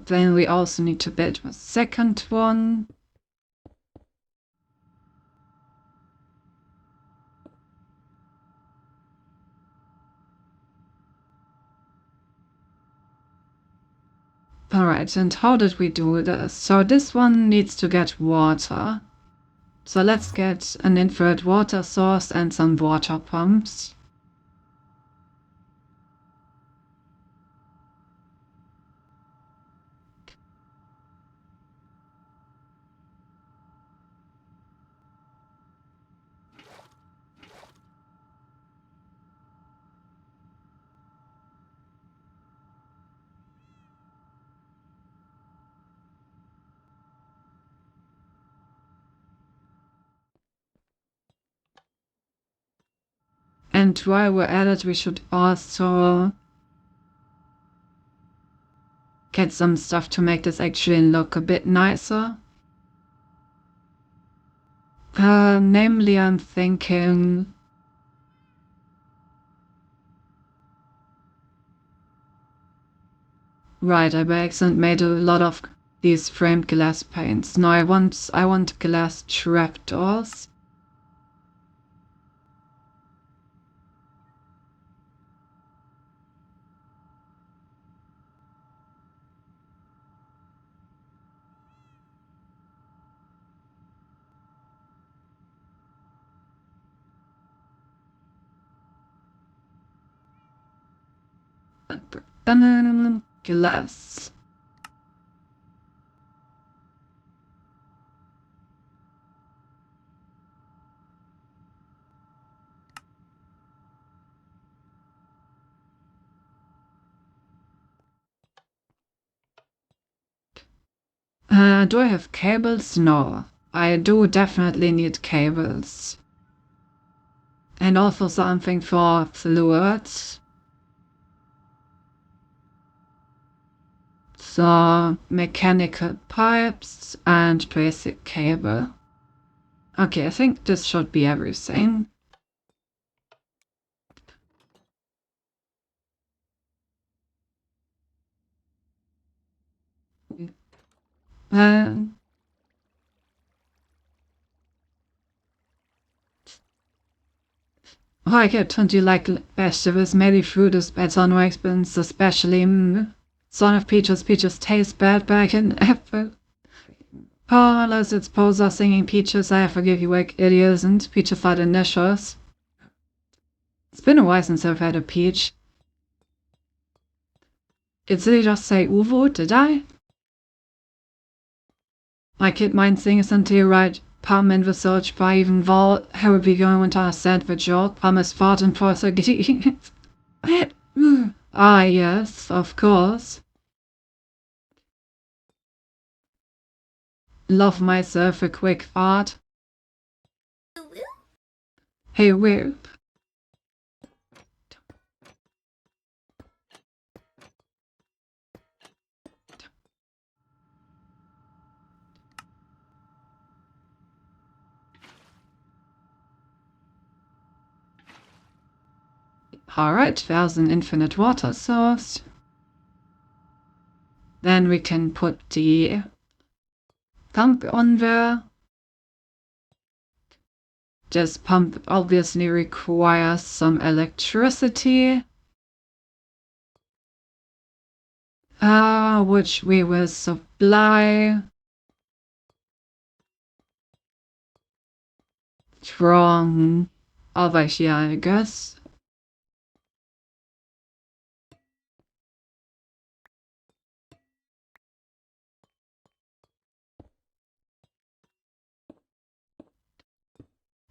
then we also need to build a second one. Alright, and how did we do this? So this one needs to get water. So let's get an infrared water source and some water pumps. And while we're at it, we should also get some stuff to make this actually look a bit nicer. Namely, I'm thinking right, I by accident made a lot of these framed glass panes. No, I want glass trapdoors. Glass. Do I have cables? No. I do definitely need cables. And also something for fluids. So, mechanical pipes and basic cable. Okay, I think this should be everything. Oh, I don't you like vegetables? Maybe food is better on my experience, especially Son of Peaches. Peaches taste bad back in apple. Oh, unless it's Poser singing Peaches, I forgive you like idiots and Peaches are delicious. It's been a while since I've had a peach. Did they just say Uvo, did I? My kid mind things until you right Pummen wir search by even vol, how we going to our sandwich job, Pummes farten for the Ah, yes, of course. Love myself a quick fart. Hey, Whoop. Alright, there's an infinite water source. Then we can put the pump on there. This pump obviously requires some electricity. Which we will supply from over here, I guess.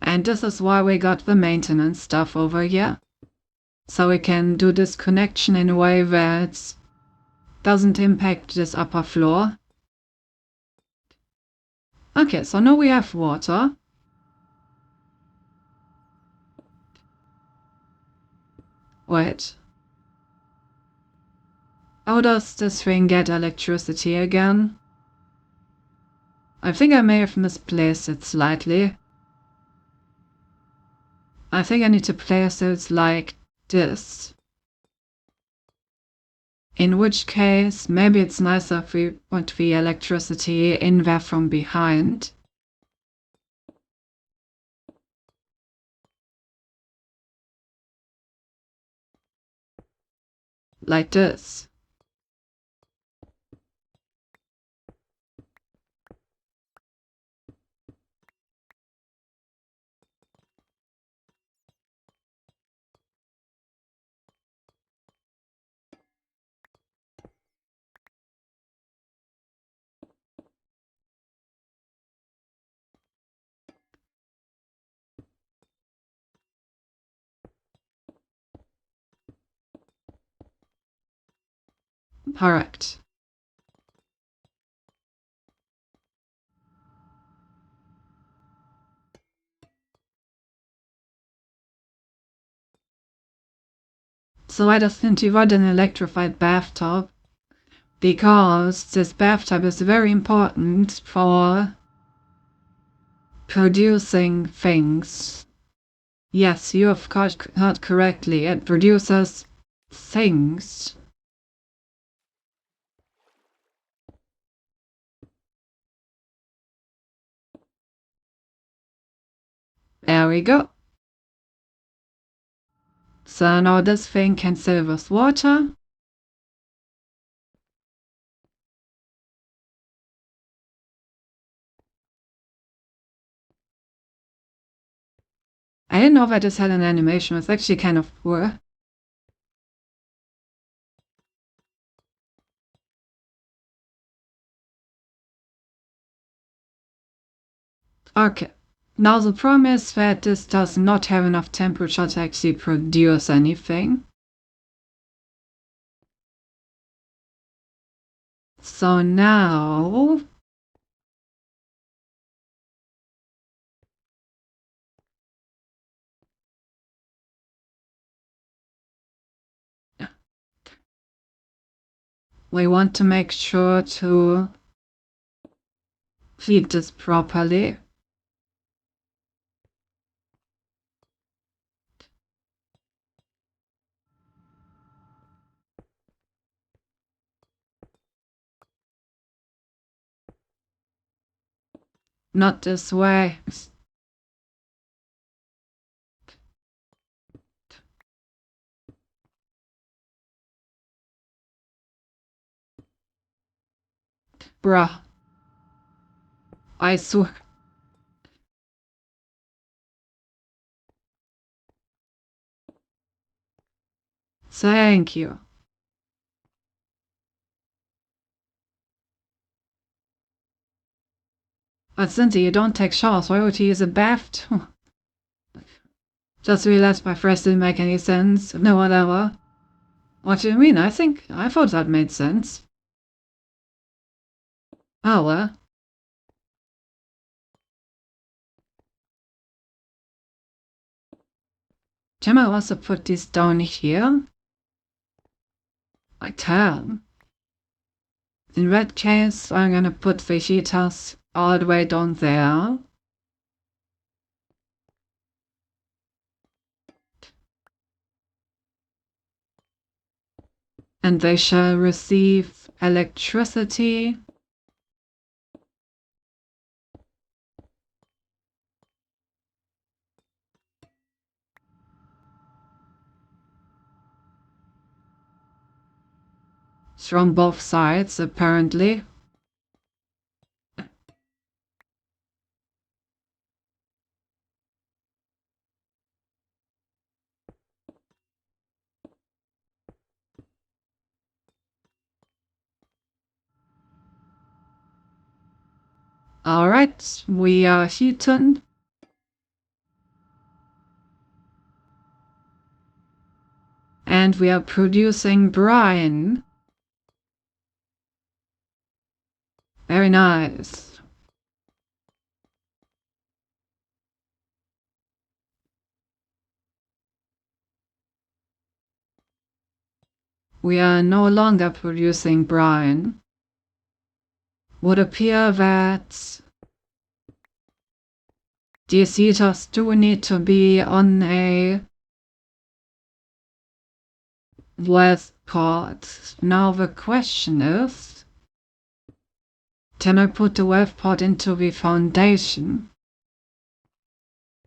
And this is why we got the maintenance stuff over here. So we can do this connection in a way where it doesn't impact this upper floor. Okay, so now we have water. Wait. How does this thing get electricity again? I think I may have misplaced it slightly. I think I need to place it like this. In which case, maybe it's nicer if we put the electricity in there from behind. Like this. Correct. So why doesn't you want an electrified bathtub? Because this bathtub is very important for producing things. Yes, you have heard correctly. It produces things. There we go. So now this thing can fill with water. I didn't know that this had an animation. It's actually kind of poor. Okay. Now the problem is that this does not have enough temperature to actually produce anything. So now we want to make sure to feed this properly. Not this way. Bruh. I swear. Thank you. But Cynthia, you don't take showers. Why would he use a bath? Just realized my phrase didn't make any sense. No, whatever. What do you mean? I thought that made sense. Oh, well. Can I also put this down here? I can. In that case, I'm gonna put the sheetas all the way down there. And they shall receive electricity. From both sides, apparently. Alright, we are heating. And we are producing brine. Very nice. We are no longer producing brine. Would appear that these heaters do need to be on a what's called. Now the question is, can I put the wave pod into the foundation?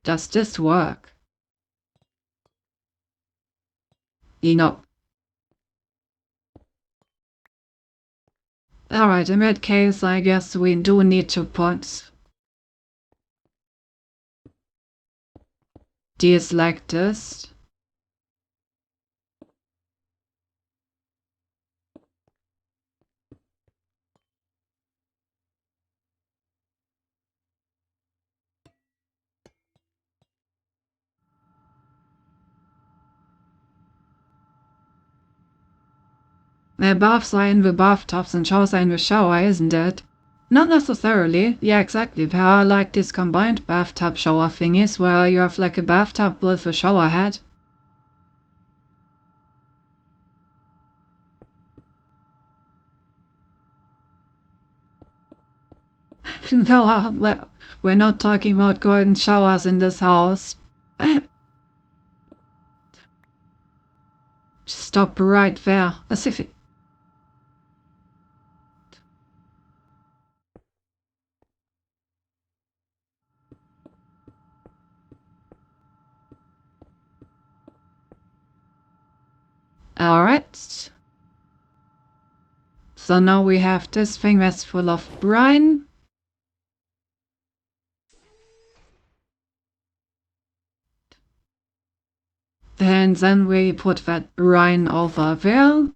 Does this work? No. Alright, in that case, I guess we do need to put these like this. The baths are in the bathtubs and showers are in the shower, isn't it? Not necessarily. Yeah, exactly. There are like these combined bathtub shower thingies where you have like a bathtub with a shower head. No, we're not talking about golden showers in this house. Stop right there. As if it... Alright. So now we have this thing that's full of brine. And then we put that brine over there.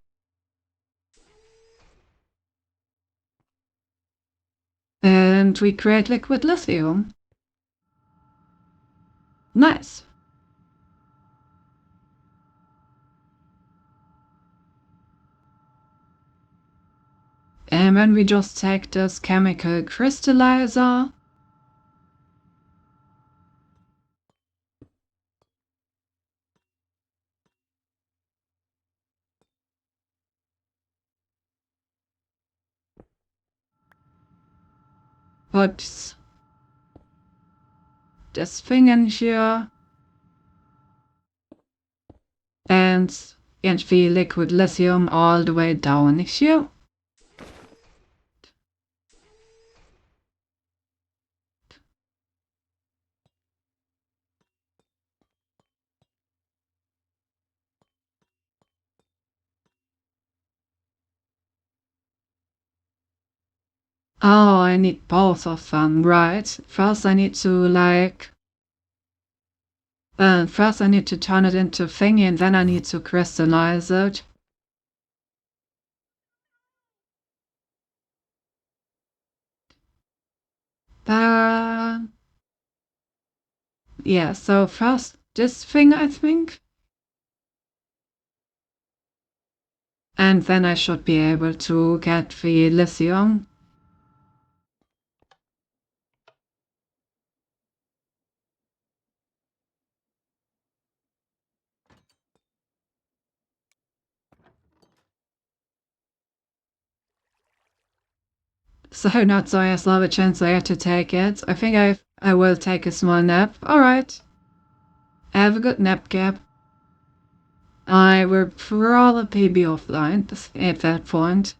And we create liquid lithium. Nice. And then we just take this chemical crystallizer. Put this thing in here. And the liquid lithium all the way down here. Oh, I need both of them, right? First I need to first I need to turn it into thingy and then I need to crystallize it. Yeah, so first this thing, I think. And then I should be able to get the lithium. So not so I have a chance there to take it. I think I will take a small nap. Alright. Have a good nap, Gab. I will probably be offline at that point.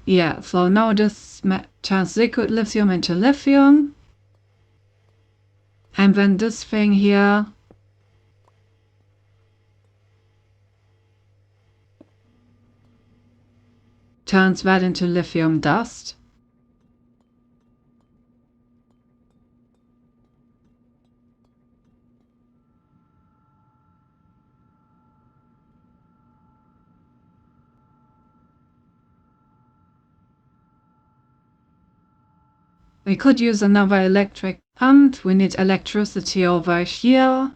Yeah, so now this turns liquid lithium into lithium. And then this thing here turns that into lithium dust. We could use another electric pump. We need electricity over here.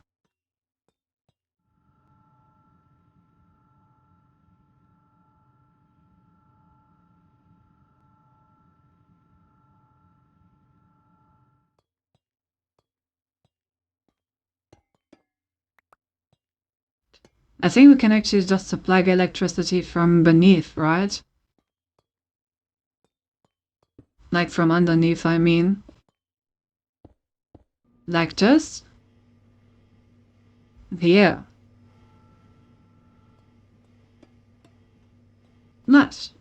I think we can actually just supply electricity from beneath, right? Like from underneath, I mean. Like this? Here. Nice.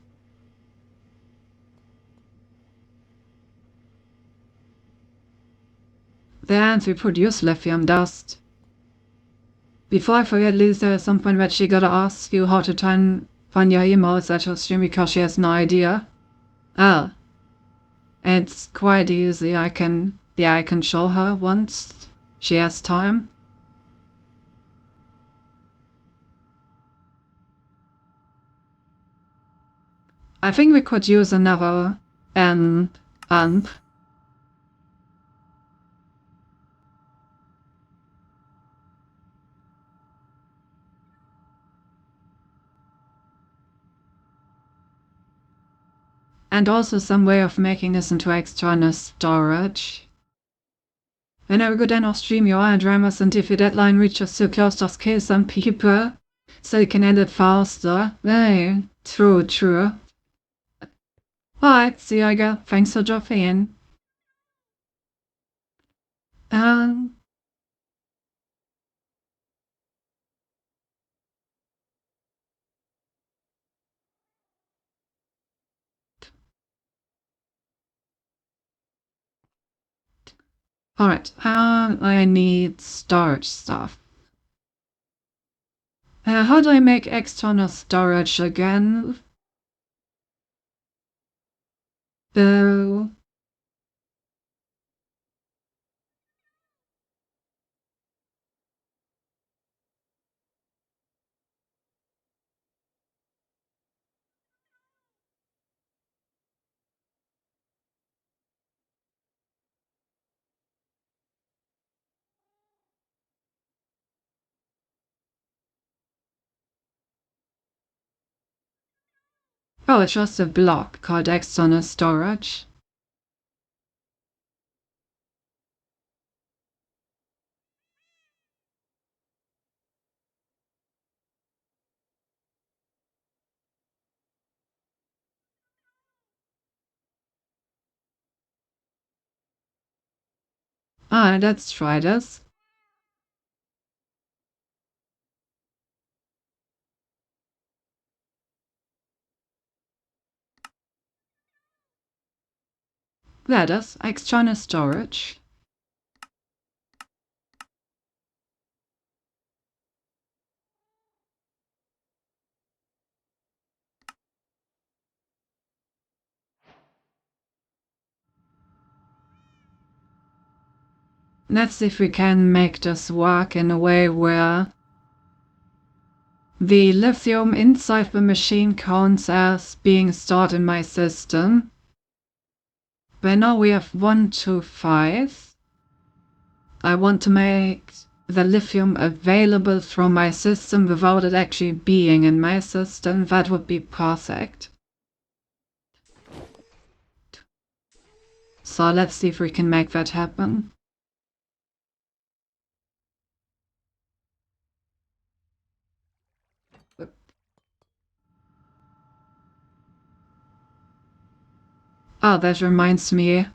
Then we produce lithium dust. Before I forget, Lisa, at some point that she gotta ask you how to find your emails, I just assume because she has no idea. Oh. It's quite easy. I can show her once she has time. I think we could use another amp. And also some way of making this into external storage. Whenever we go down off stream, your iron dramas, and if your deadline reaches so close, just kill some people so you can end it faster. Hey, true. Alright, see you again. Thanks for dropping in. Um, Alright, I need storage stuff. How do I make external storage again? Oh, it's just a block called external storage. Let's try this. That is external storage. let's see if we can make this work in a way where the lithium inside the machine counts as being stored in my system. But now we have 1, 2, 5. I want to make the lithium available from my system without it actually being in my system. That would be perfect. So let's see if we can make that happen. Oh, that reminds me.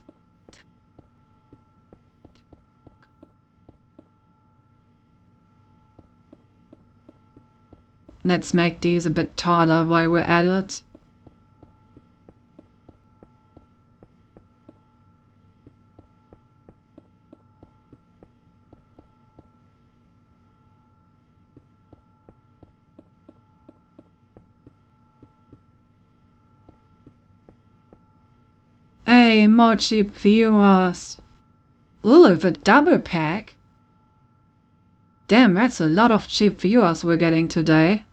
Let's make these a bit taller while we're at it. Hey, more cheap viewers. Ooh, the double pack. Damn, that's a lot of cheap viewers we're getting today.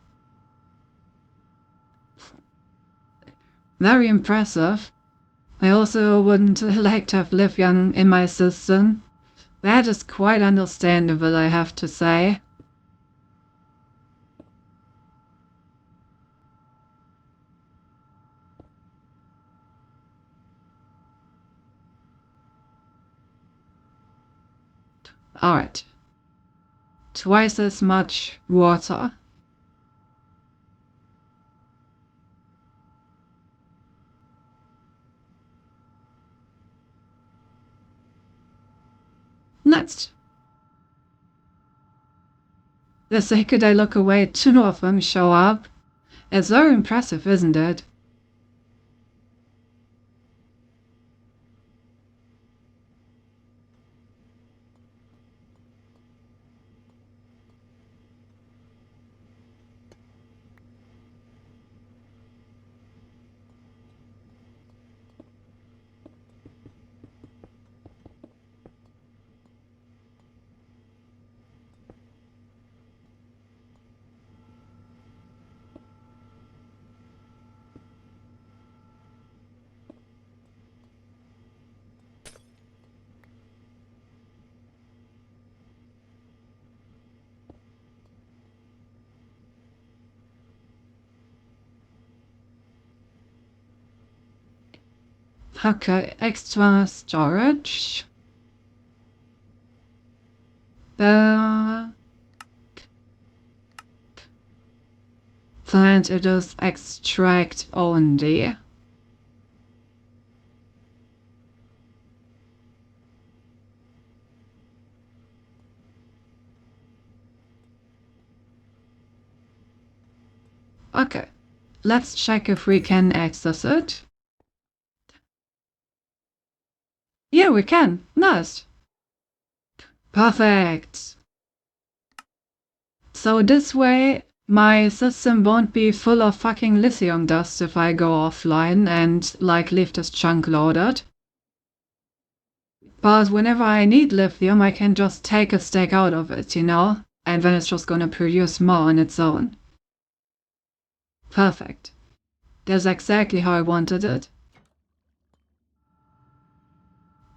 Very impressive. I also wouldn't like to have lithium in my system. That is quite understandable, I have to say. Alright. Twice as much water. Next. The second I look away, 2 of them show up. It's very impressive, isn't it? Okay, extra storage. And it is extract only. Okay, let's check if we can access it. Yeah, we can. Nice. Perfect. So this way, my system won't be full of fucking lithium dust if I go offline and, like, leave this chunk loaded. But whenever I need lithium, I can just take a stack out of it, you know? And then it's just gonna produce more on its own. Perfect. That's exactly how I wanted it.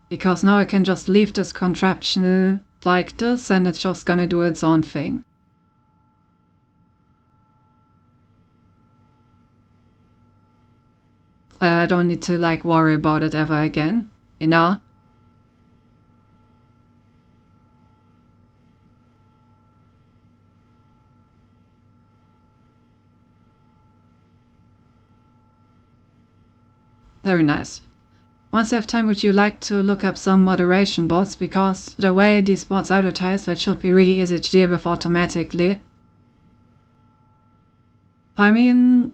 Because now I can just leave this contraption like this and it's just gonna do its own thing. I don't need to like worry about it ever again, you know? Very nice. Once you have time, would you like to look up some moderation bots? Because the way these bots advertise, that should be really easy to deal with automatically. I mean,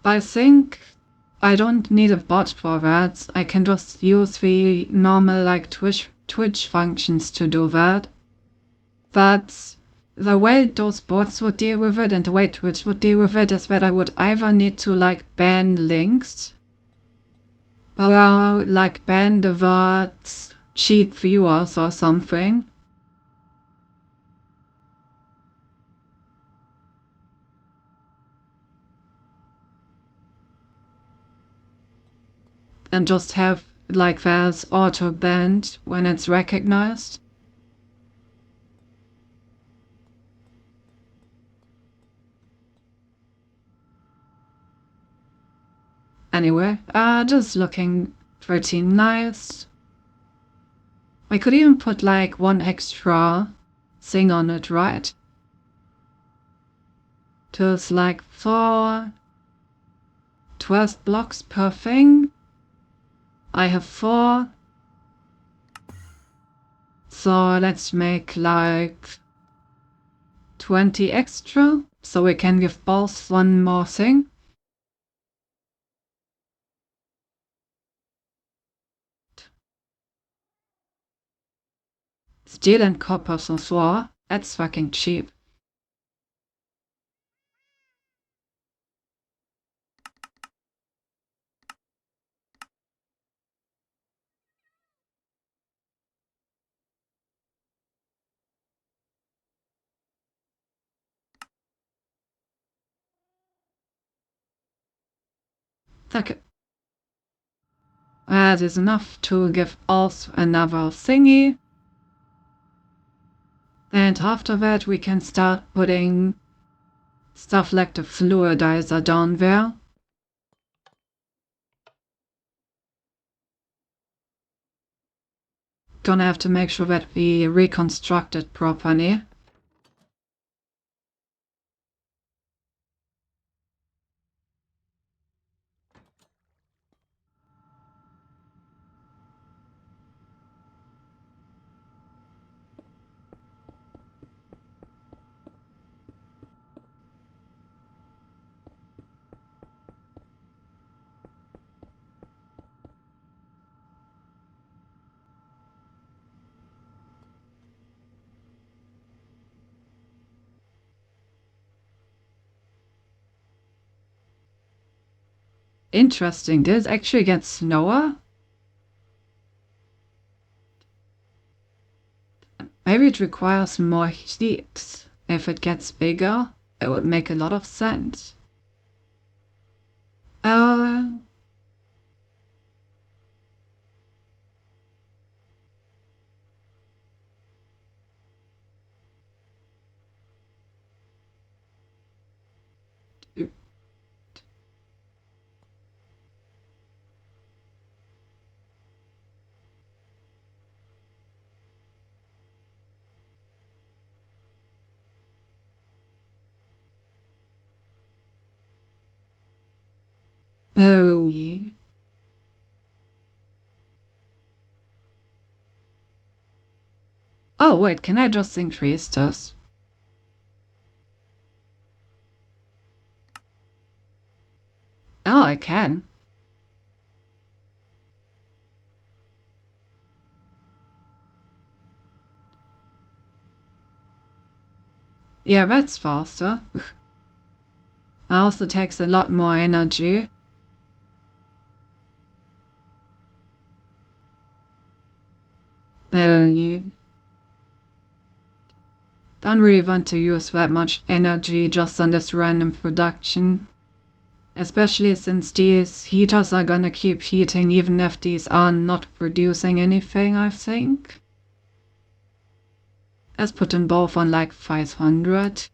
I think I don't need a bot for that. I can just use the normal like Twitch functions to do that. But the way those bots would deal with it and the way Twitch would deal with it is that I would either need to like ban links, or like ban the words cheap viewers or something. And just have like there's auto band when it's recognized. Anyway, just looking pretty nice. I could even put like one extra thing on it, right? Just like 12 blocks per thing. I have 4. So let's make like 20 extra, so we can give both one more thing. Steel and copper sulfur, that's fucking cheap. Okay. That is enough to give us another thingy. And after that we can start putting stuff like the fluidizer down there. Gonna have to make sure that we reconstruct it properly. Interesting, this actually gets slower. Maybe it requires more heat. If it gets bigger, it would make a lot of sense. Uh, oh, oh wait, can I just increase this? Oh, I can. Yeah, that's faster. Also takes a lot more energy. You don't really want to use that much energy just on this random production. Especially since these heaters are gonna keep heating even if these are not producing anything, I think. Let's put them both on like 500.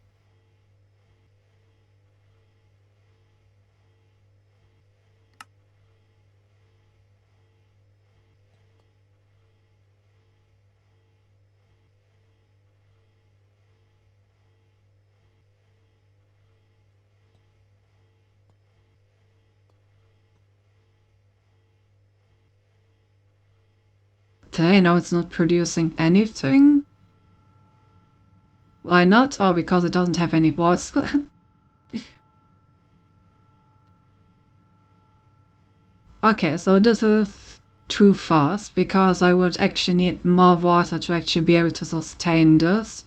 Okay, now it's not producing anything. Why not? Oh, because it doesn't have any walls. Okay, so this is too fast because I would actually need more water to actually be able to sustain this.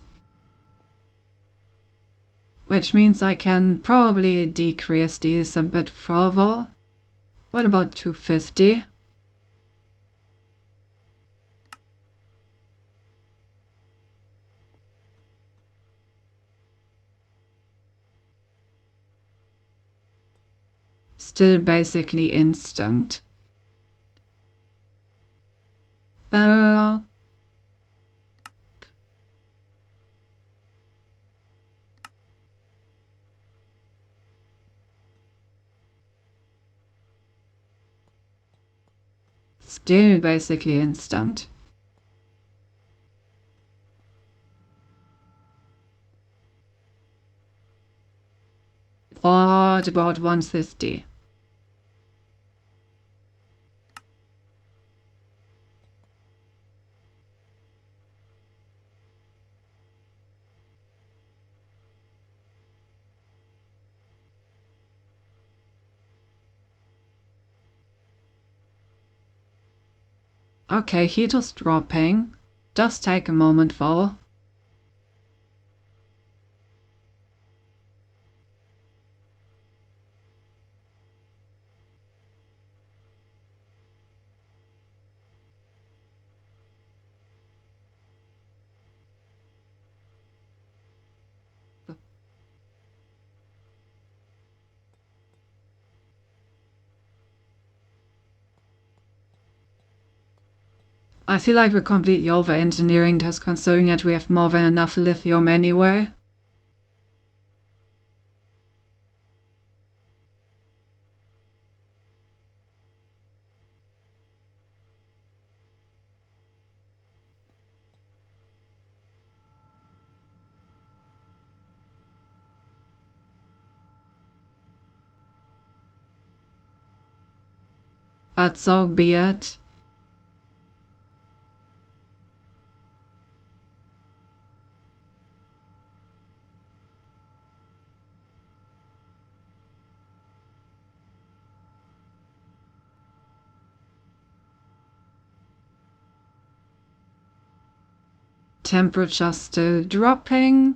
Which means I can probably decrease these a bit further. What about 250? Still basically instant. Still basically instant. What about 150? Okay, heater's dropping. Just take a moment though. I feel like we're completely over-engineering this, considering that we have more than enough lithium anyway. But so be it. Temperature still dropping.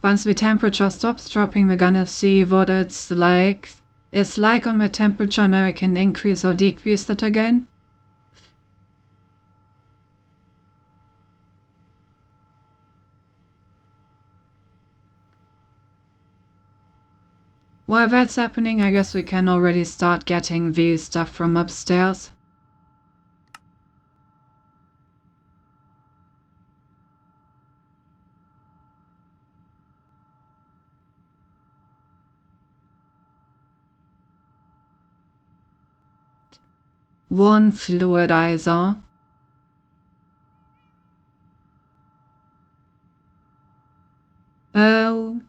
Once the temperature stops dropping, we're gonna see what it's like. It's like on the temperature, and I can increase or decrease it again. While that's happening, I guess we can already start getting the stuff from upstairs. One fluidizer. Oh.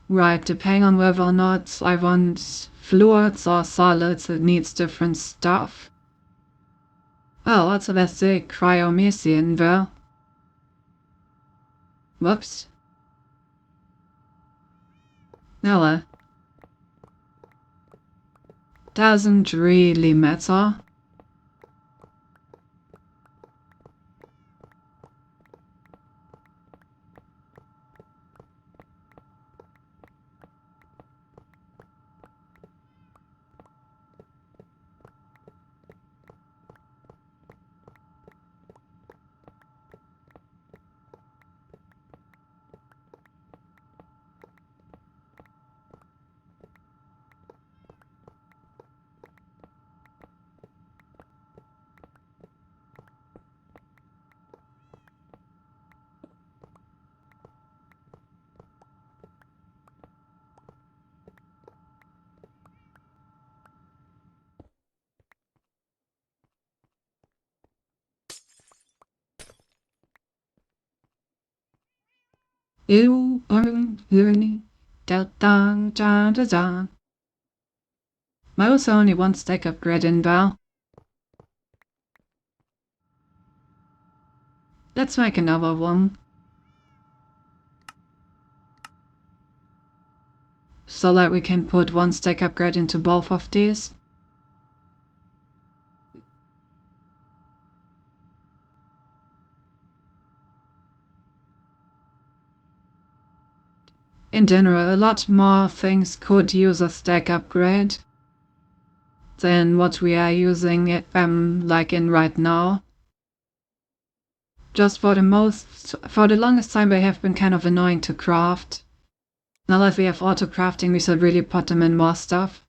Right, depending on whether or not I want fluids or solids, it needs different stuff. Oh, what's the cryomycin there? Whoops. No, doesn't really matter. You are really da-dang, da-da-da. I also only one stack of grid in there. Let's make another one. So that we can put one stack upgrade into both of these. in general, a lot more things could use a stack upgrade than what we are using like in right now. Just for the longest time they have been kind of annoying to craft. Now that we have auto crafting, we should really put them in more stuff.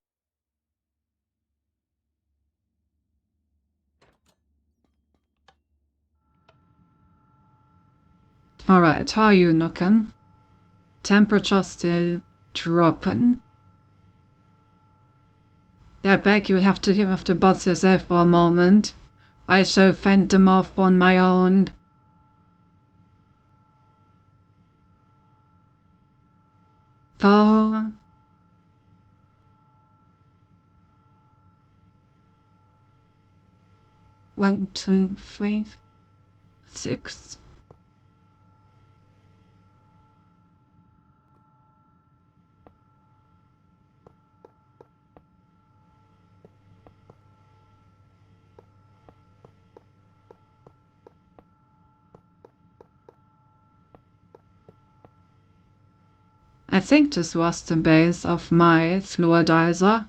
Alright, how are you looking? Temperature still dropping. I beg you'll have to have to boss yourself for a moment. I shall fend them off on my own. Four. 1, 2, 3, 6. I think this was the base of my fluidizer.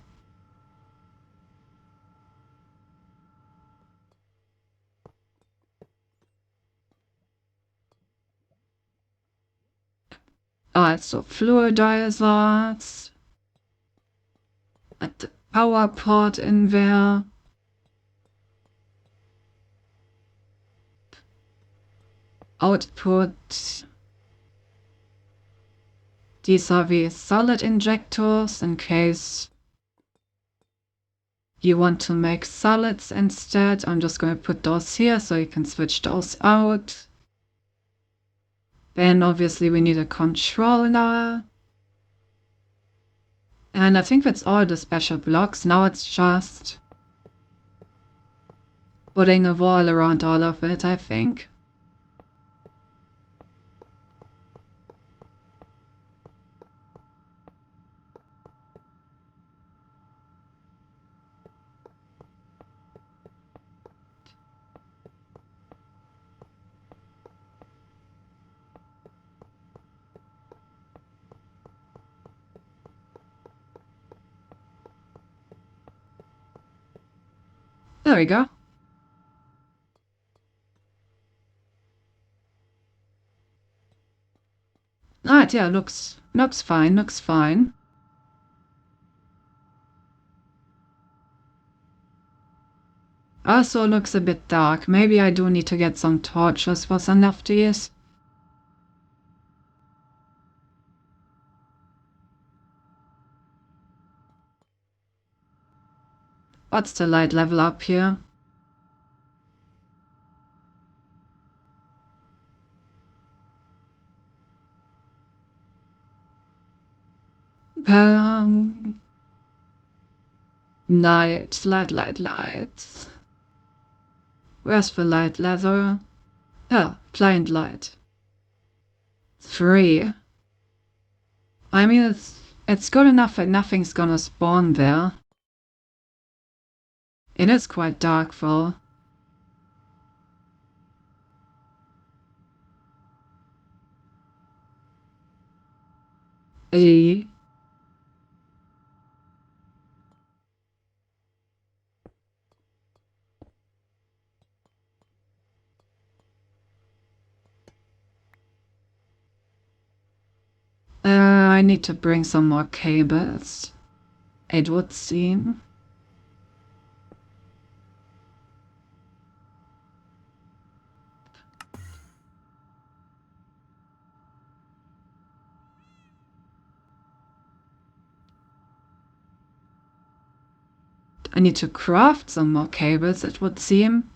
Also fluidizers. At the power port in there. Output. These are the solid injectors in case you want to make solids instead. I'm just going to put those here so you can switch those out. Then obviously we need a controller. And I think that's all the special blocks. Now it's just putting a wall around all of it, I think. There we go. Alright, yeah, looks fine. Also looks a bit dark. Maybe I do need to get some torches for some of these. What's the light level up here? Lights. Where's the light level? Ah, blind light. 3. I mean, it's good enough that nothing's gonna spawn there. It is quite dark though. E. I need to bring some more cables, it would seem. I need to craft some more cables, it would seem.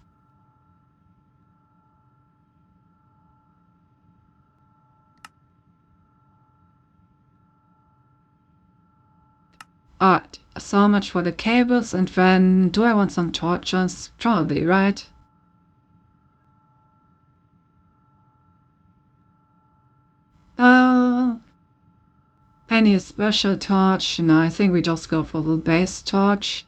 Alright, so much for the cables, and then do I want some torches? Probably, right? Any special torch? No, I think we just go for the base torch.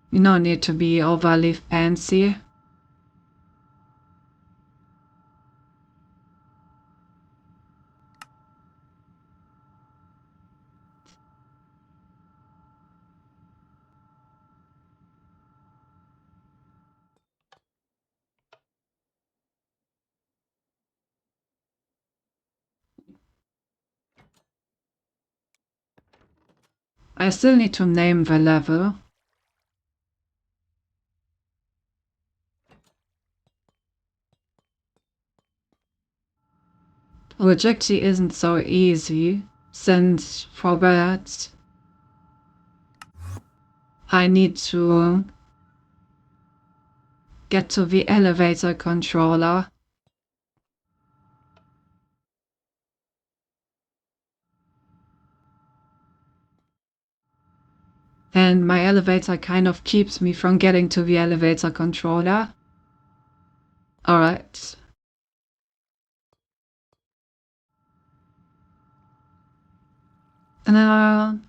You don't need to be overly fancy. I still need to name the level. Which actually isn't so easy, since for that I need to get to the elevator controller. And my elevator kind of keeps me from getting to the elevator controller. Alright. And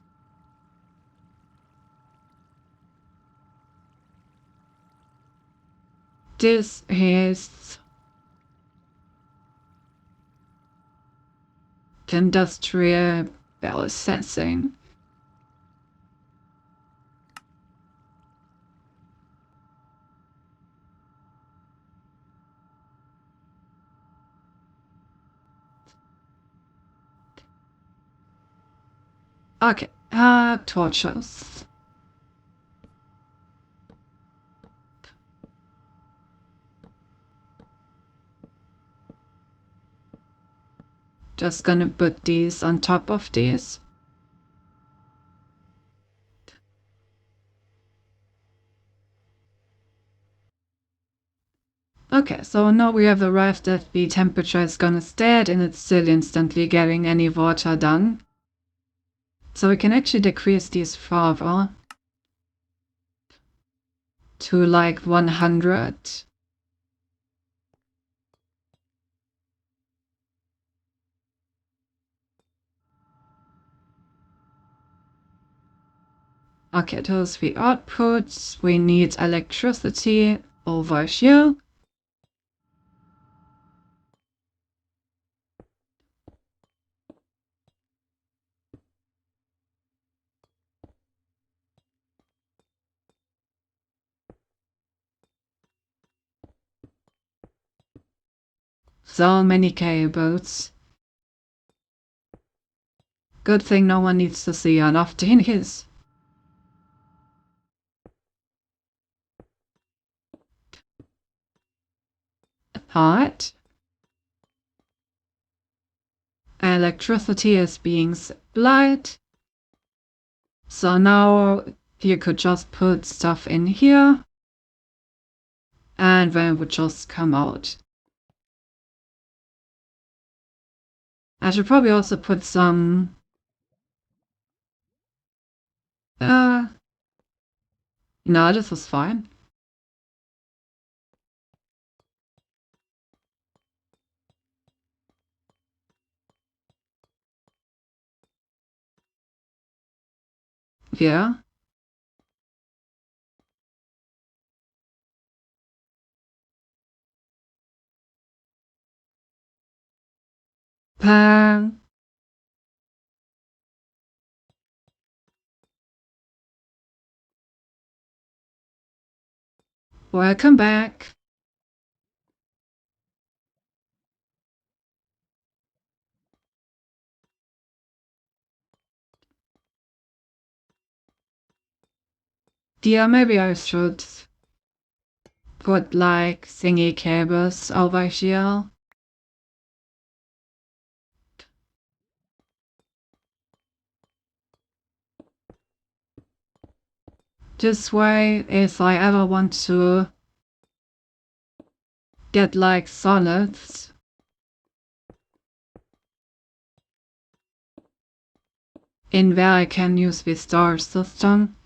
this is industrial bell sensing. Okay, torches. Just gonna put these on top of these. Okay, so now we have arrived at the temperature is gonna stay at and it's still instantly getting any water done. So we can actually decrease these further to like 100. Okay, those the outputs. We need electricity over here. So many cables. Good thing no one needs to see enough to his. Alright. Electricity is being supplied. So now you could just put stuff in here. And then it would just come out. I should probably also put some... no, this was fine. Yeah. Bang. Welcome back. Yeah, maybe I should put like thingy cables over here. This way, if I ever want to get like solids, in where I can use the storage system.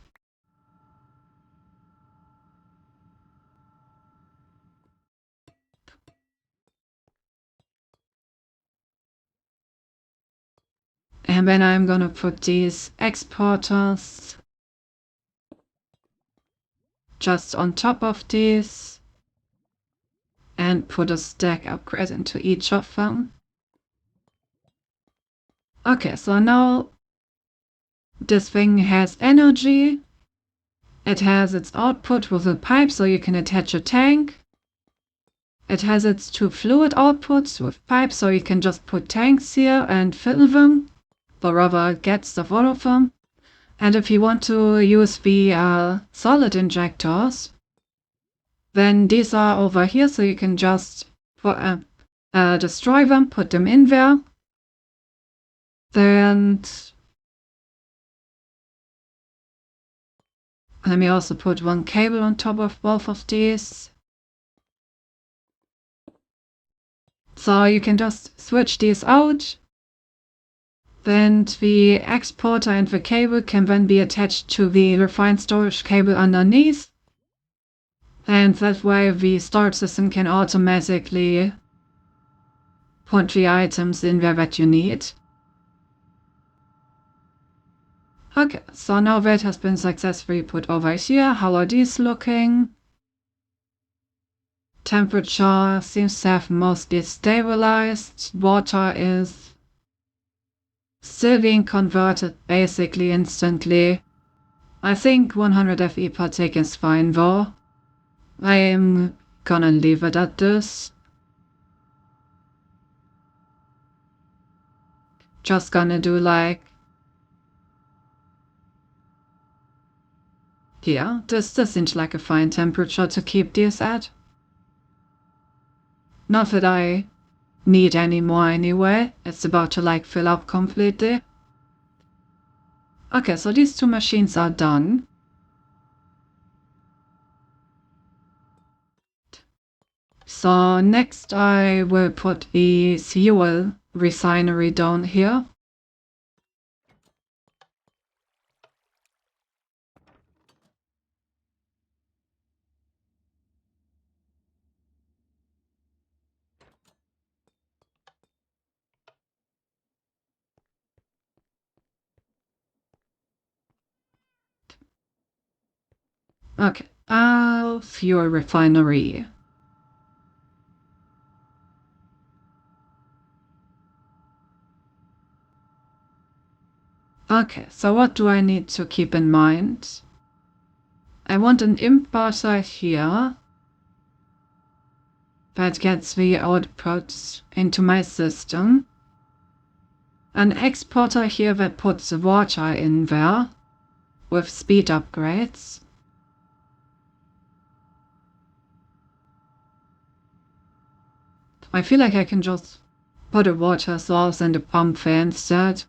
And then I'm gonna put these exporters just on top of these and put a stack upgrade into each of them. Okay, so now this thing has energy. It has its output with a pipe so you can attach a tank. It has its two fluid outputs with pipes so you can just put tanks here and fill them, wherever it gets the water from. And if you want to use the solid injectors, then these are over here, so you can just destroy them, put them in there. Then let me also put one cable on top of both of these. So you can just switch these out. Then the exporter and the cable can then be attached to the refined storage cable underneath. And that way the storage system can automatically put the items in there that you need. Okay, so now that has been successfully put over here. How are these looking? Temperature seems to have mostly stabilized. Water is still being converted basically instantly. I think 100 FE per tick is fine though. I am gonna leave it at this. Just gonna do like... Yeah, this seems like a fine temperature to keep these at. Not that I need any more anyway. It's about to like fill up completely. Okay, so these two machines are done. So next I will put the fuel refinery down here. Okay, fuel refinery. Okay, so what do I need to keep in mind? I want an importer here that gets the outputs into my system. An exporter here that puts the water in there with speed upgrades. I feel like I can just put a water source and a pump there instead.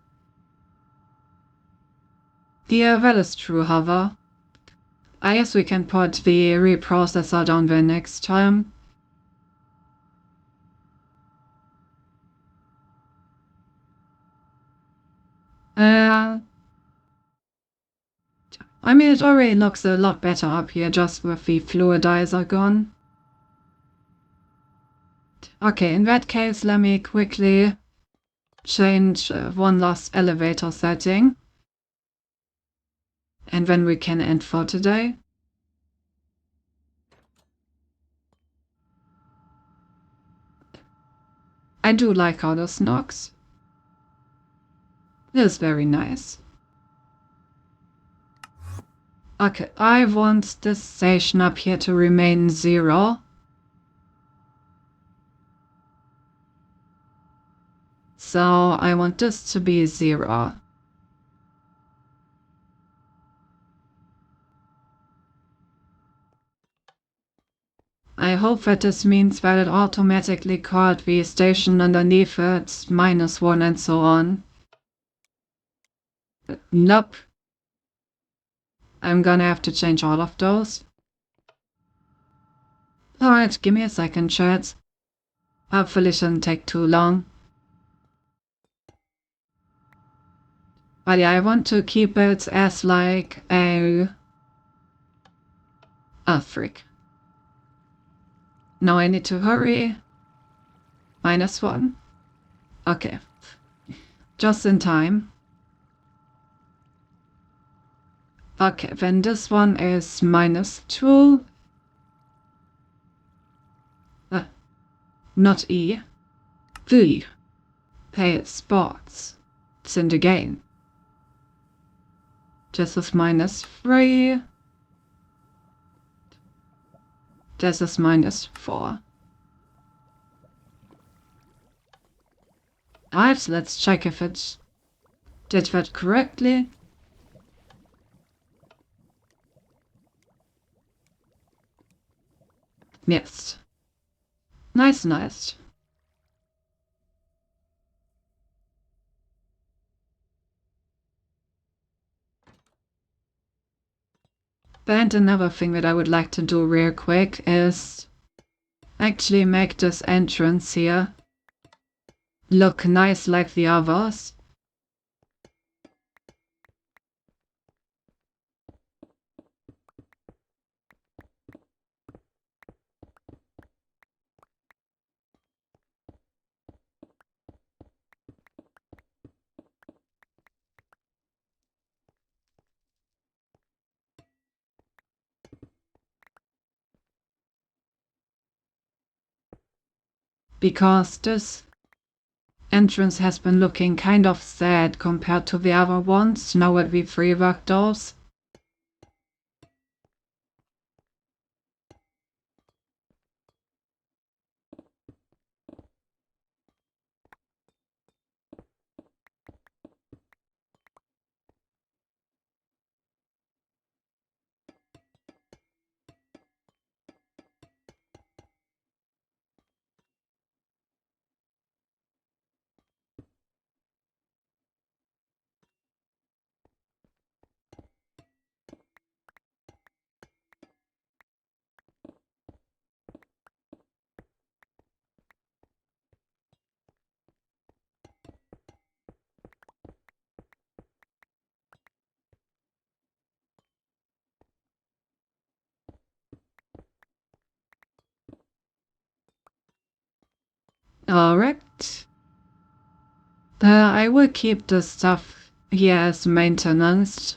Yeah, that is true, however. I guess we can put the reprocessor down there next time. I mean, it already looks a lot better up here just with the fluidizer gone. Okay, in that case, let me quickly change one last elevator setting. And then we can end for today. I do like how this knocks. It is very nice. Okay, I want this station up here to remain 0. So I want this to be 0. I hope that this means that it automatically called the station underneath it -1 and so on. But nope. I'm gonna have to change all of those. Alright, give me a second, chat. Hopefully shouldn't take too long. But yeah, I want to keep it as like a... Oh, frick. Now I need to hurry. -1. Okay. Just in time. Okay, then this one is -2. Not E. V. Pay spots. It's in the game. This is -3. This is -4. Alright, let's check if it did that correctly. Yes. Nice, nice. And another thing that I would like to do real quick is actually make this entrance here look nice like the others. Because this entrance has been looking kind of sad compared to the other ones now that we've reworked those. Alright. I will keep the stuff here as maintenance.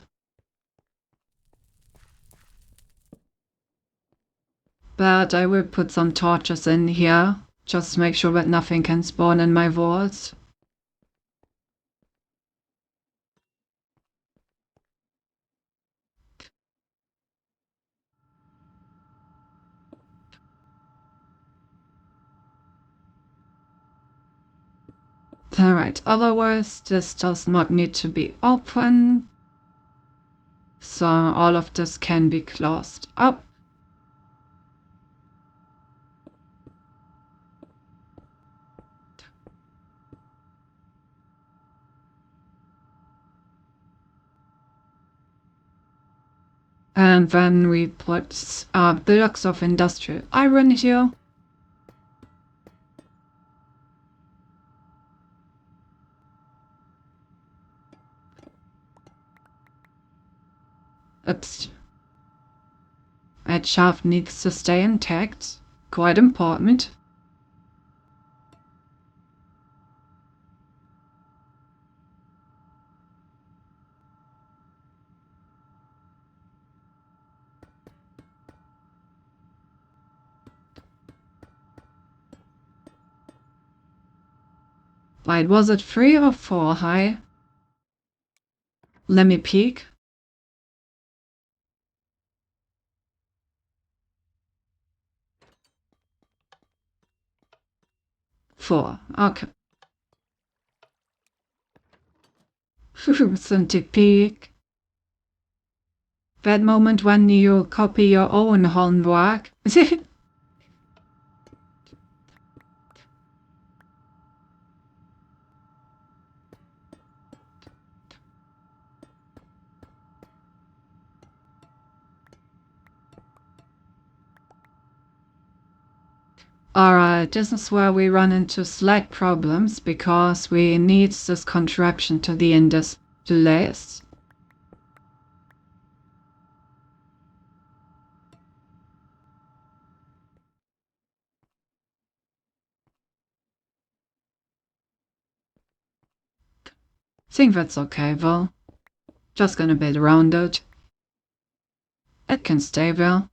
But I will put some torches in here. Just make sure that nothing can spawn in my walls. Alright, otherwise this does not need to be open. So all of this can be closed up. And then we put blocks of industrial iron here. Oops. That shaft needs to stay intact. Quite important. Wait, was it 3 or 4 high? Let me peek. 4. Okay. Peek. That moment when you copy your own homework. Alright, this is where we run into slight problems because we need this contraption to be in this place. Think that's okay though. Just gonna build around it. It can stay there.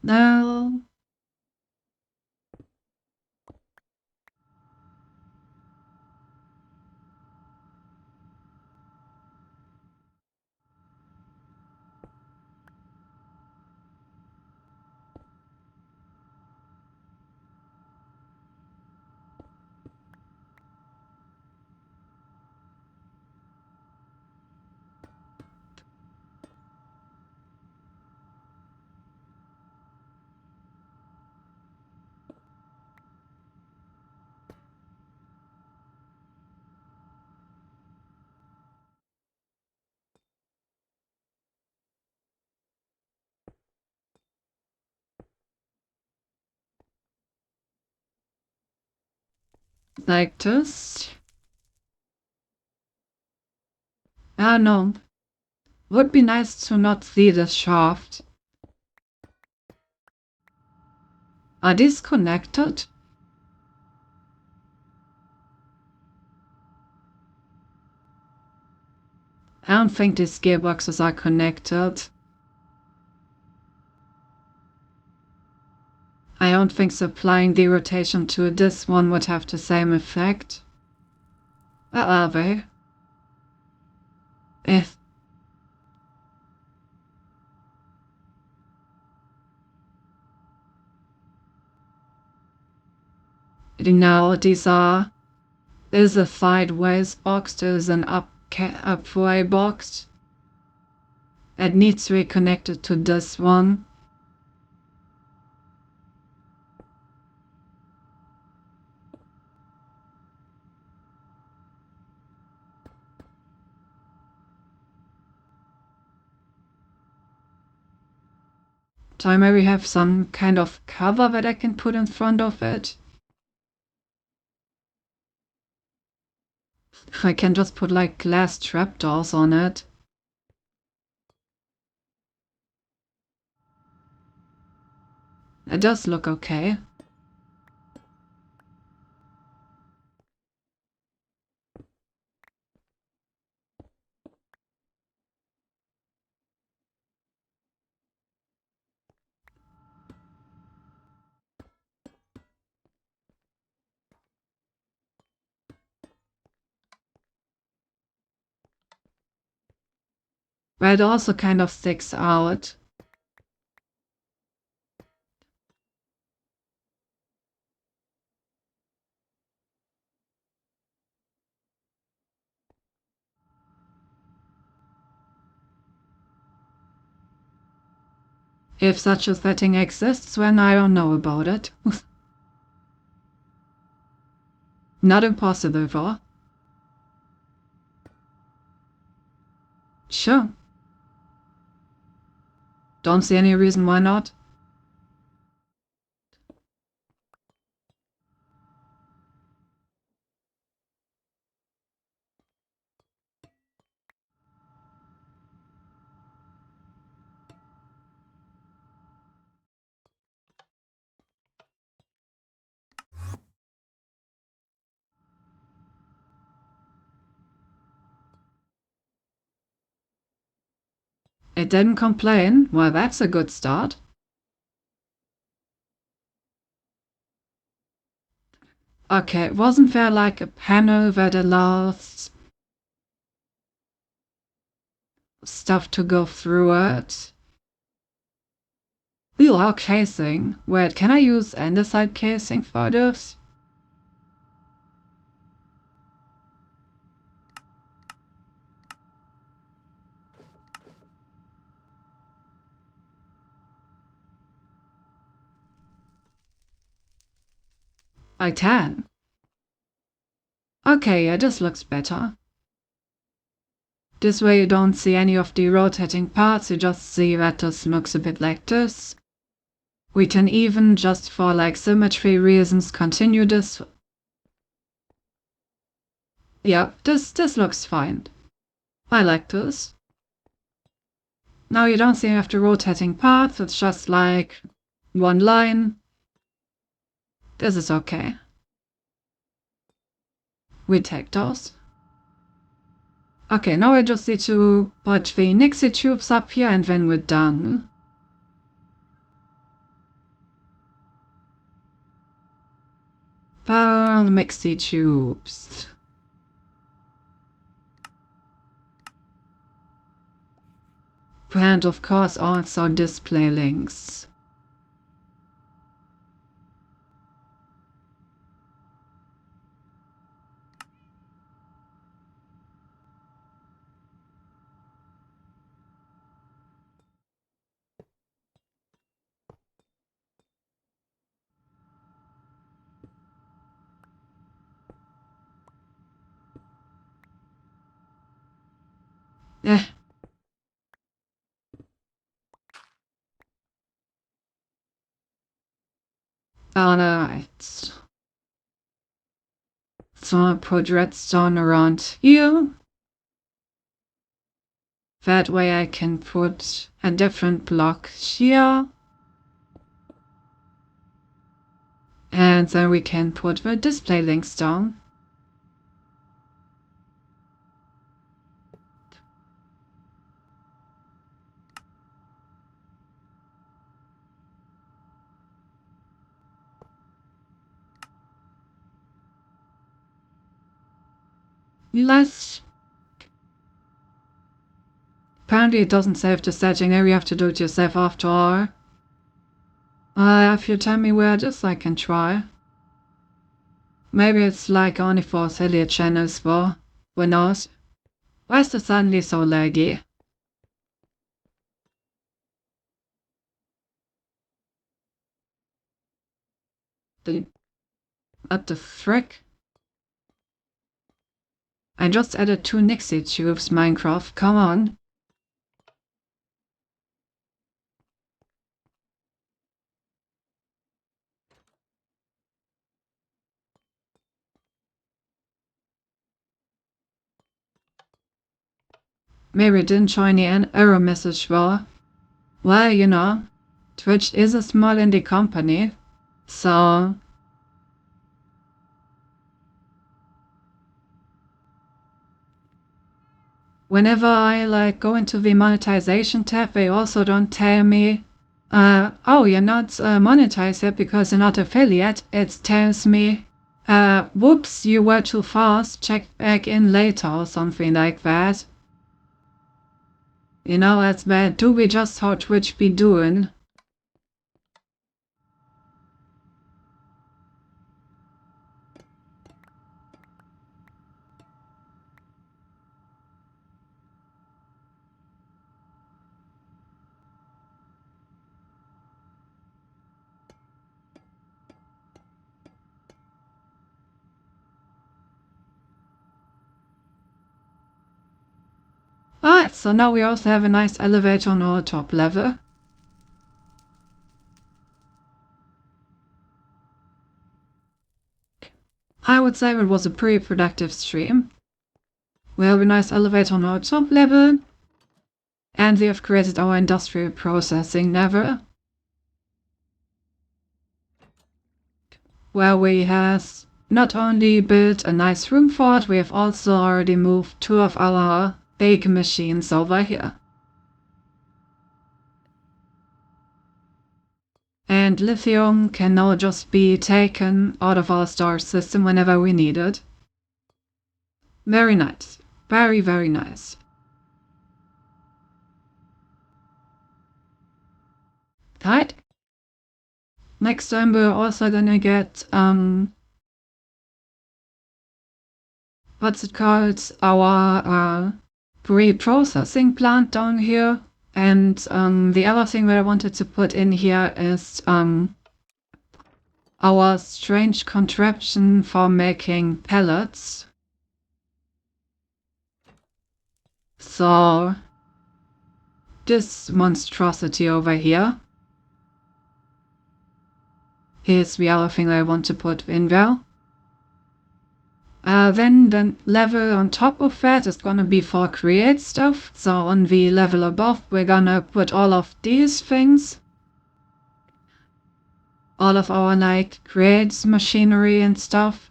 Now, Like this. Ah, no. Would be nice to not see this shaft. Are these connected? I don't think these gearboxes are connected. I don't think applying the rotation to this one would have the same effect. Where are they? If now these are, there's a sideways box, there's an upway box. It needs to be connected to this one. So I maybe have some kind of cover that I can put in front of it. I can just put like glass trapdoors on it. It does look okay. But it also kind of sticks out. If such a setting exists, then I don't know about it. Not impossible, though. Sure. Don't see any reason why not. It didn't complain. Well, that's a good start. Okay, wasn't there like a panel that allows stuff to go through it? Ooh, casing. Wait, can I use andesite casing for this? I can. Okay, yeah, this looks better. This way you don't see any of the rotating parts, you just see that this looks a bit like this. We can even, just for like symmetry reasons, continue this. Yeah, this looks fine. I like this. Now you don't see any of the rotating parts, it's just like one line. This is okay. We take those. Okay, now I just need to put the Nixie tubes up here and then we're done. Pearl Mixie tubes. And of course also display links. Eh. Alright. also put redstone around here. That way I can put a different block here. And then we can put the display links down. Apparently it doesn't save the setting there, you have to do it yourself after all. If you tell me where it is, I can try. Maybe it's like only for affiliate channels, though. Who knows? Why is it suddenly so laggy? What the frick? I just added 2 Nixie tubes, Minecraft, come on. Maybe it didn't show any error message though. Well, you know, Twitch is a small indie company, so whenever I go into the monetization tab, they also don't tell me, oh, you're not monetized yet because you're not affiliate. It tells me, whoops, you were too fast, check back in later or something like that. You know, that's bad. Do we just how Twitch be doing? Alright, so now we also have a nice elevator on our top level. I would say it was a pretty productive stream. We have a nice elevator on our top level. And we have created our industrial processing level, where we have not only built a nice room for it, we have also already moved 2 of our baking machines over here. And lithium can now just be taken out of our storage system whenever we need it. Very nice. Very, very nice. Right. Next time we're also gonna get, what's it called? Our pre-processing plant down here. And the other thing that I wanted to put in here is our strange contraption for making pellets. So this monstrosity over here is the other thing that I want to put in there. Then the level on top of that is gonna be for create stuff. So on the level above we're gonna put all of these things. All of our create machinery and stuff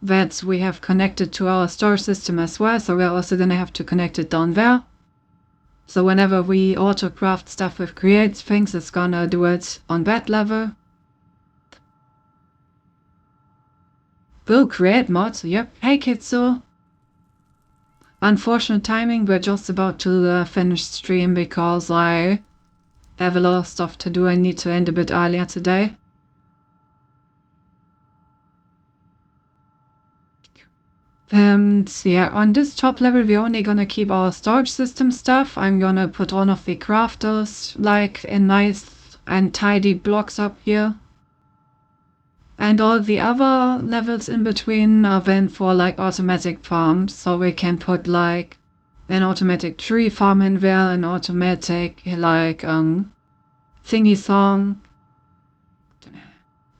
that we have connected to our storage system as well. So we're also gonna have to connect it down there. So whenever we auto-craft stuff with create things, it's gonna do it on that level. Will create mods, yep, hey Kitsu. Unfortunate timing, we're just about to finish stream because I have a lot of stuff to do. I need to end a bit earlier today. And yeah, on this top level we're only gonna keep our storage system stuff. I'm gonna put all of the crafters in nice and tidy blocks up here. And all the other levels in between are then for automatic farms, so we can put an automatic tree farm in there, an automatic thingy song.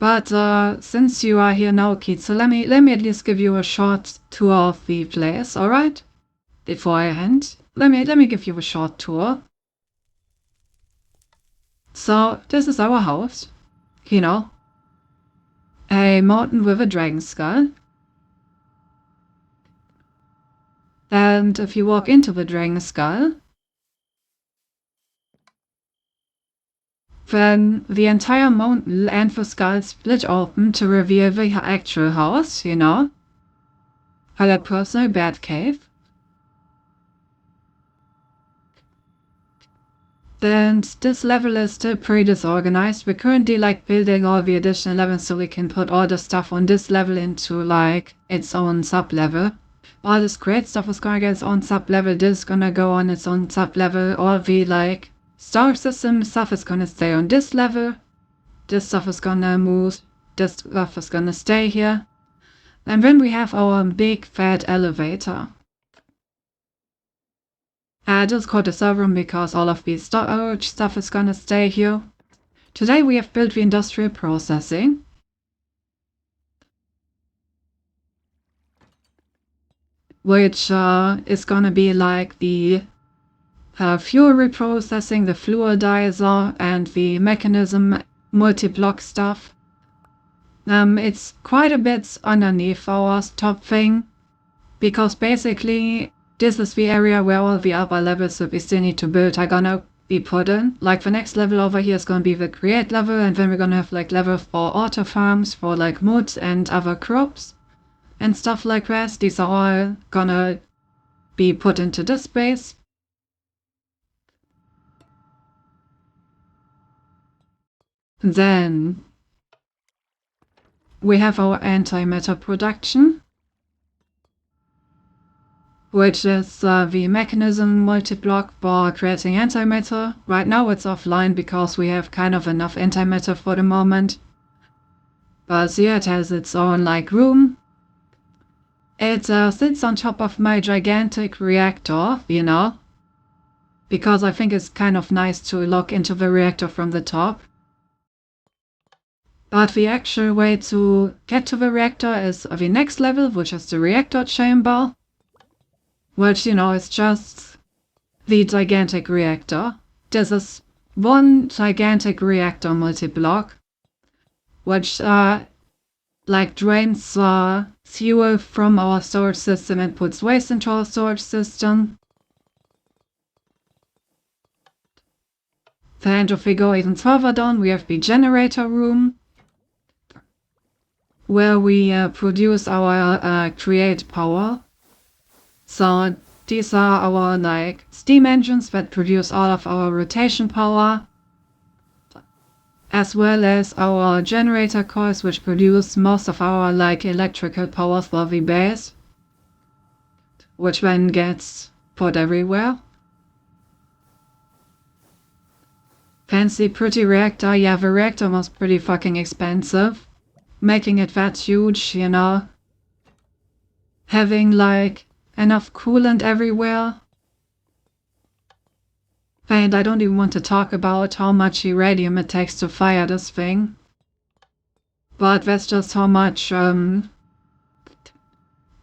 But since you are here now, Keith, so let me at least give you a short tour of the place, alright? Beforehand, let me give you a short tour. So this is our house, you know, a mountain with a dragon skull. And if you walk into the dragon skull, then the entire mountain and the skull split open to reveal the actual house, you know, our personal bat cave. And this level is still pretty disorganized. We're currently building all the additional levels so we can put all the stuff on this level into its own sub-level. All this great stuff is gonna get its own sub-level, this is gonna go on its own sub-level, all the star system stuff is gonna stay on this level, this stuff is gonna move, this stuff is gonna stay here. And then we have our big fat elevator. I just called the server room because all of the storage stuff is gonna stay here. Today we have built the industrial processing. Which is gonna be the fuel reprocessing, the fluidizer, and the mechanism multi-block stuff. It's quite a bit underneath our top thing, because basically this is the area where all the other levels that we still need to build are gonna be put in. The next level over here is gonna be the create level, and then we're gonna have level for auto farms for wood and other crops and stuff like that. These are all gonna be put into this space. Then we have our antimatter production, which is the mechanism multi-block for creating antimatter. Right now it's offline because we have kind of enough antimatter for the moment. But yeah, it has its own room. It sits on top of my gigantic reactor, you know, because I think it's kind of nice to look into the reactor from the top. But the actual way to get to the reactor is the next level, which is the reactor chamber, which, you know, is just the gigantic reactor. This is one gigantic reactor multi-block, which drains fuel from our storage system and puts waste into our storage system. Then if we go even further down, we have the generator room, where we produce our create power. So these are our steam engines that produce all of our rotation power, as well as our generator coils, which produce most of our electrical power for the base, which then gets put everywhere. Fancy pretty reactor. Yeah, the reactor was pretty fucking expensive. Making it that huge, you know. Having enough coolant everywhere. And I don't even want to talk about how much uranium it takes to fire this thing. But that's just how much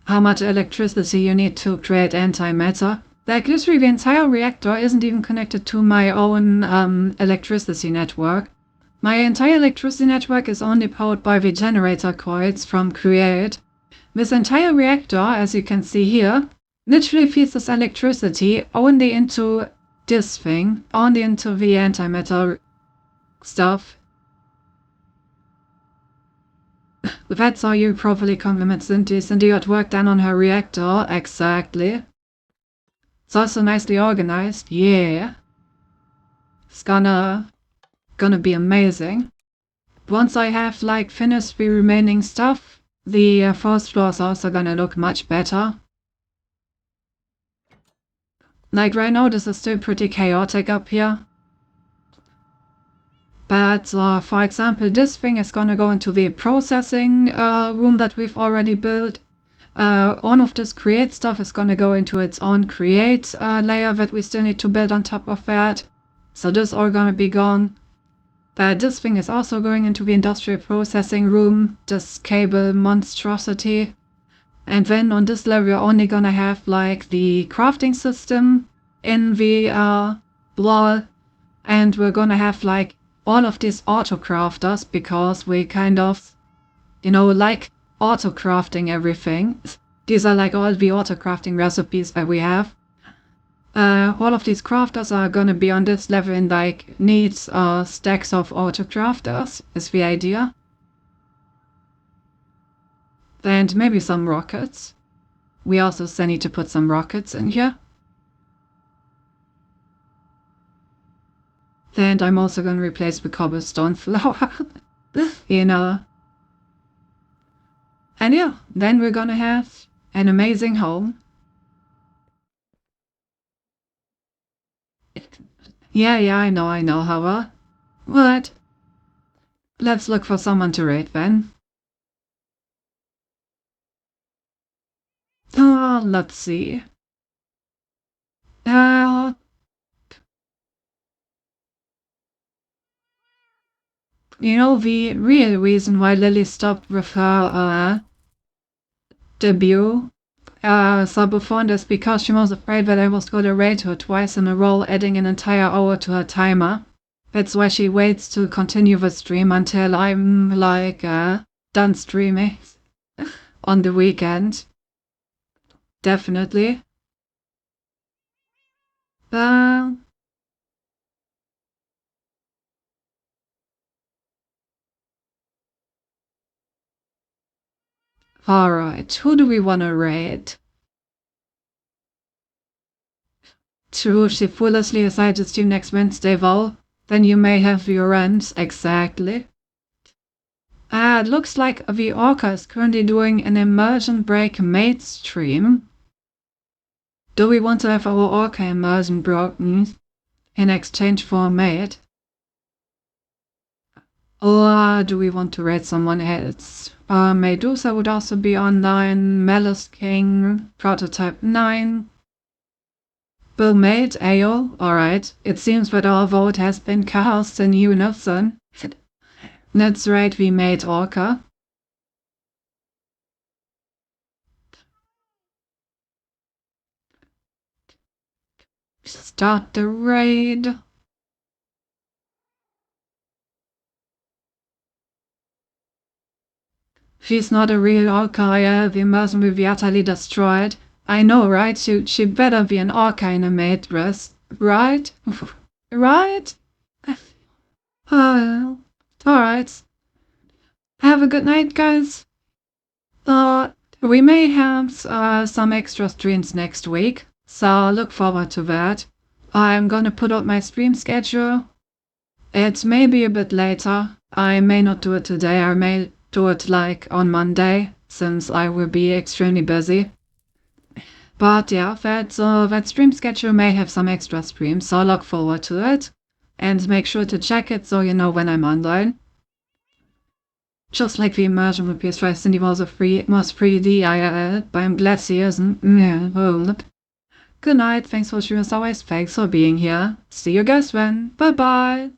electricity you need to create antimatter. Literally the entire reactor isn't even connected to my own electricity network. My entire electricity network is only powered by the generator coils from Create. This entire reactor, as you can see here, literally feeds this electricity only into this thing, only into the antimatter stuff. That's how you properly compliment Cindy. Cindy got work done on her reactor, exactly. It's also nicely organized, yeah. It's gonna be amazing. Once I have finished the remaining stuff, the first floor is also gonna look much better. Right now this is still pretty chaotic up here. But for example, this thing is gonna go into the processing room that we've already built. All of this create stuff is gonna go into its own create layer that we still need to build on top of that. So this is all gonna be gone. This thing is also going into the industrial processing room, this cable monstrosity. And then on this level, we're only gonna have like the crafting system in the wall, and we're gonna have like all of these auto crafters because we kind of, like auto crafting everything. These are like all the auto crafting recipes that we have. All of these crafters are gonna be on this level in like needs stacks of auto crafters is the idea. And maybe some rockets. We also still need to put some rockets in here. And I'm also gonna replace the cobblestone floor. And yeah, then we're gonna have an amazing home. Yeah, I know, however. What? Let's look for someone to raid then. Let's see. The real reason why Lily stopped with her debut subathon is because she was afraid that I was going to raid her twice in a row, adding an entire hour to her timer. That's why she waits to continue the stream until I'm like done streaming on the weekend. Definitely. Alright, who do we want to raid? True, she foolishly decided to stream next Wednesday, though. Then you may have your ends, exactly. It looks like the Orca is currently doing an immersion break maid stream. Do we want to have our Orca immersion broken in exchange for a maid? Or do we want to raid someone else? Medusa would also be online, Malice King, Prototype 9. Bill Maid, Ayo, alright. It seems that our vote has been cast in unison. That's right, we made Orca. Start the raid. She's not a real Orca, the immersion will be utterly destroyed. I know, right? She better be an Orca in a maid dress, right? Right? Alright. Have a good night, guys. We may have some extra streams next week, so look forward to that. I'm gonna put out my stream schedule. It may be a bit later. I may not do it today. I may do it like on Monday, since I will be extremely busy. But yeah, that stream schedule may have some extra streams, so look forward to it. And make sure to check it so you know when I'm online. Just like the immersion with PS5 Cindy was 3D I added, but I'm glad she isn't. Good night, thanks for streaming as always, thanks for being here. See you guys then, bye bye!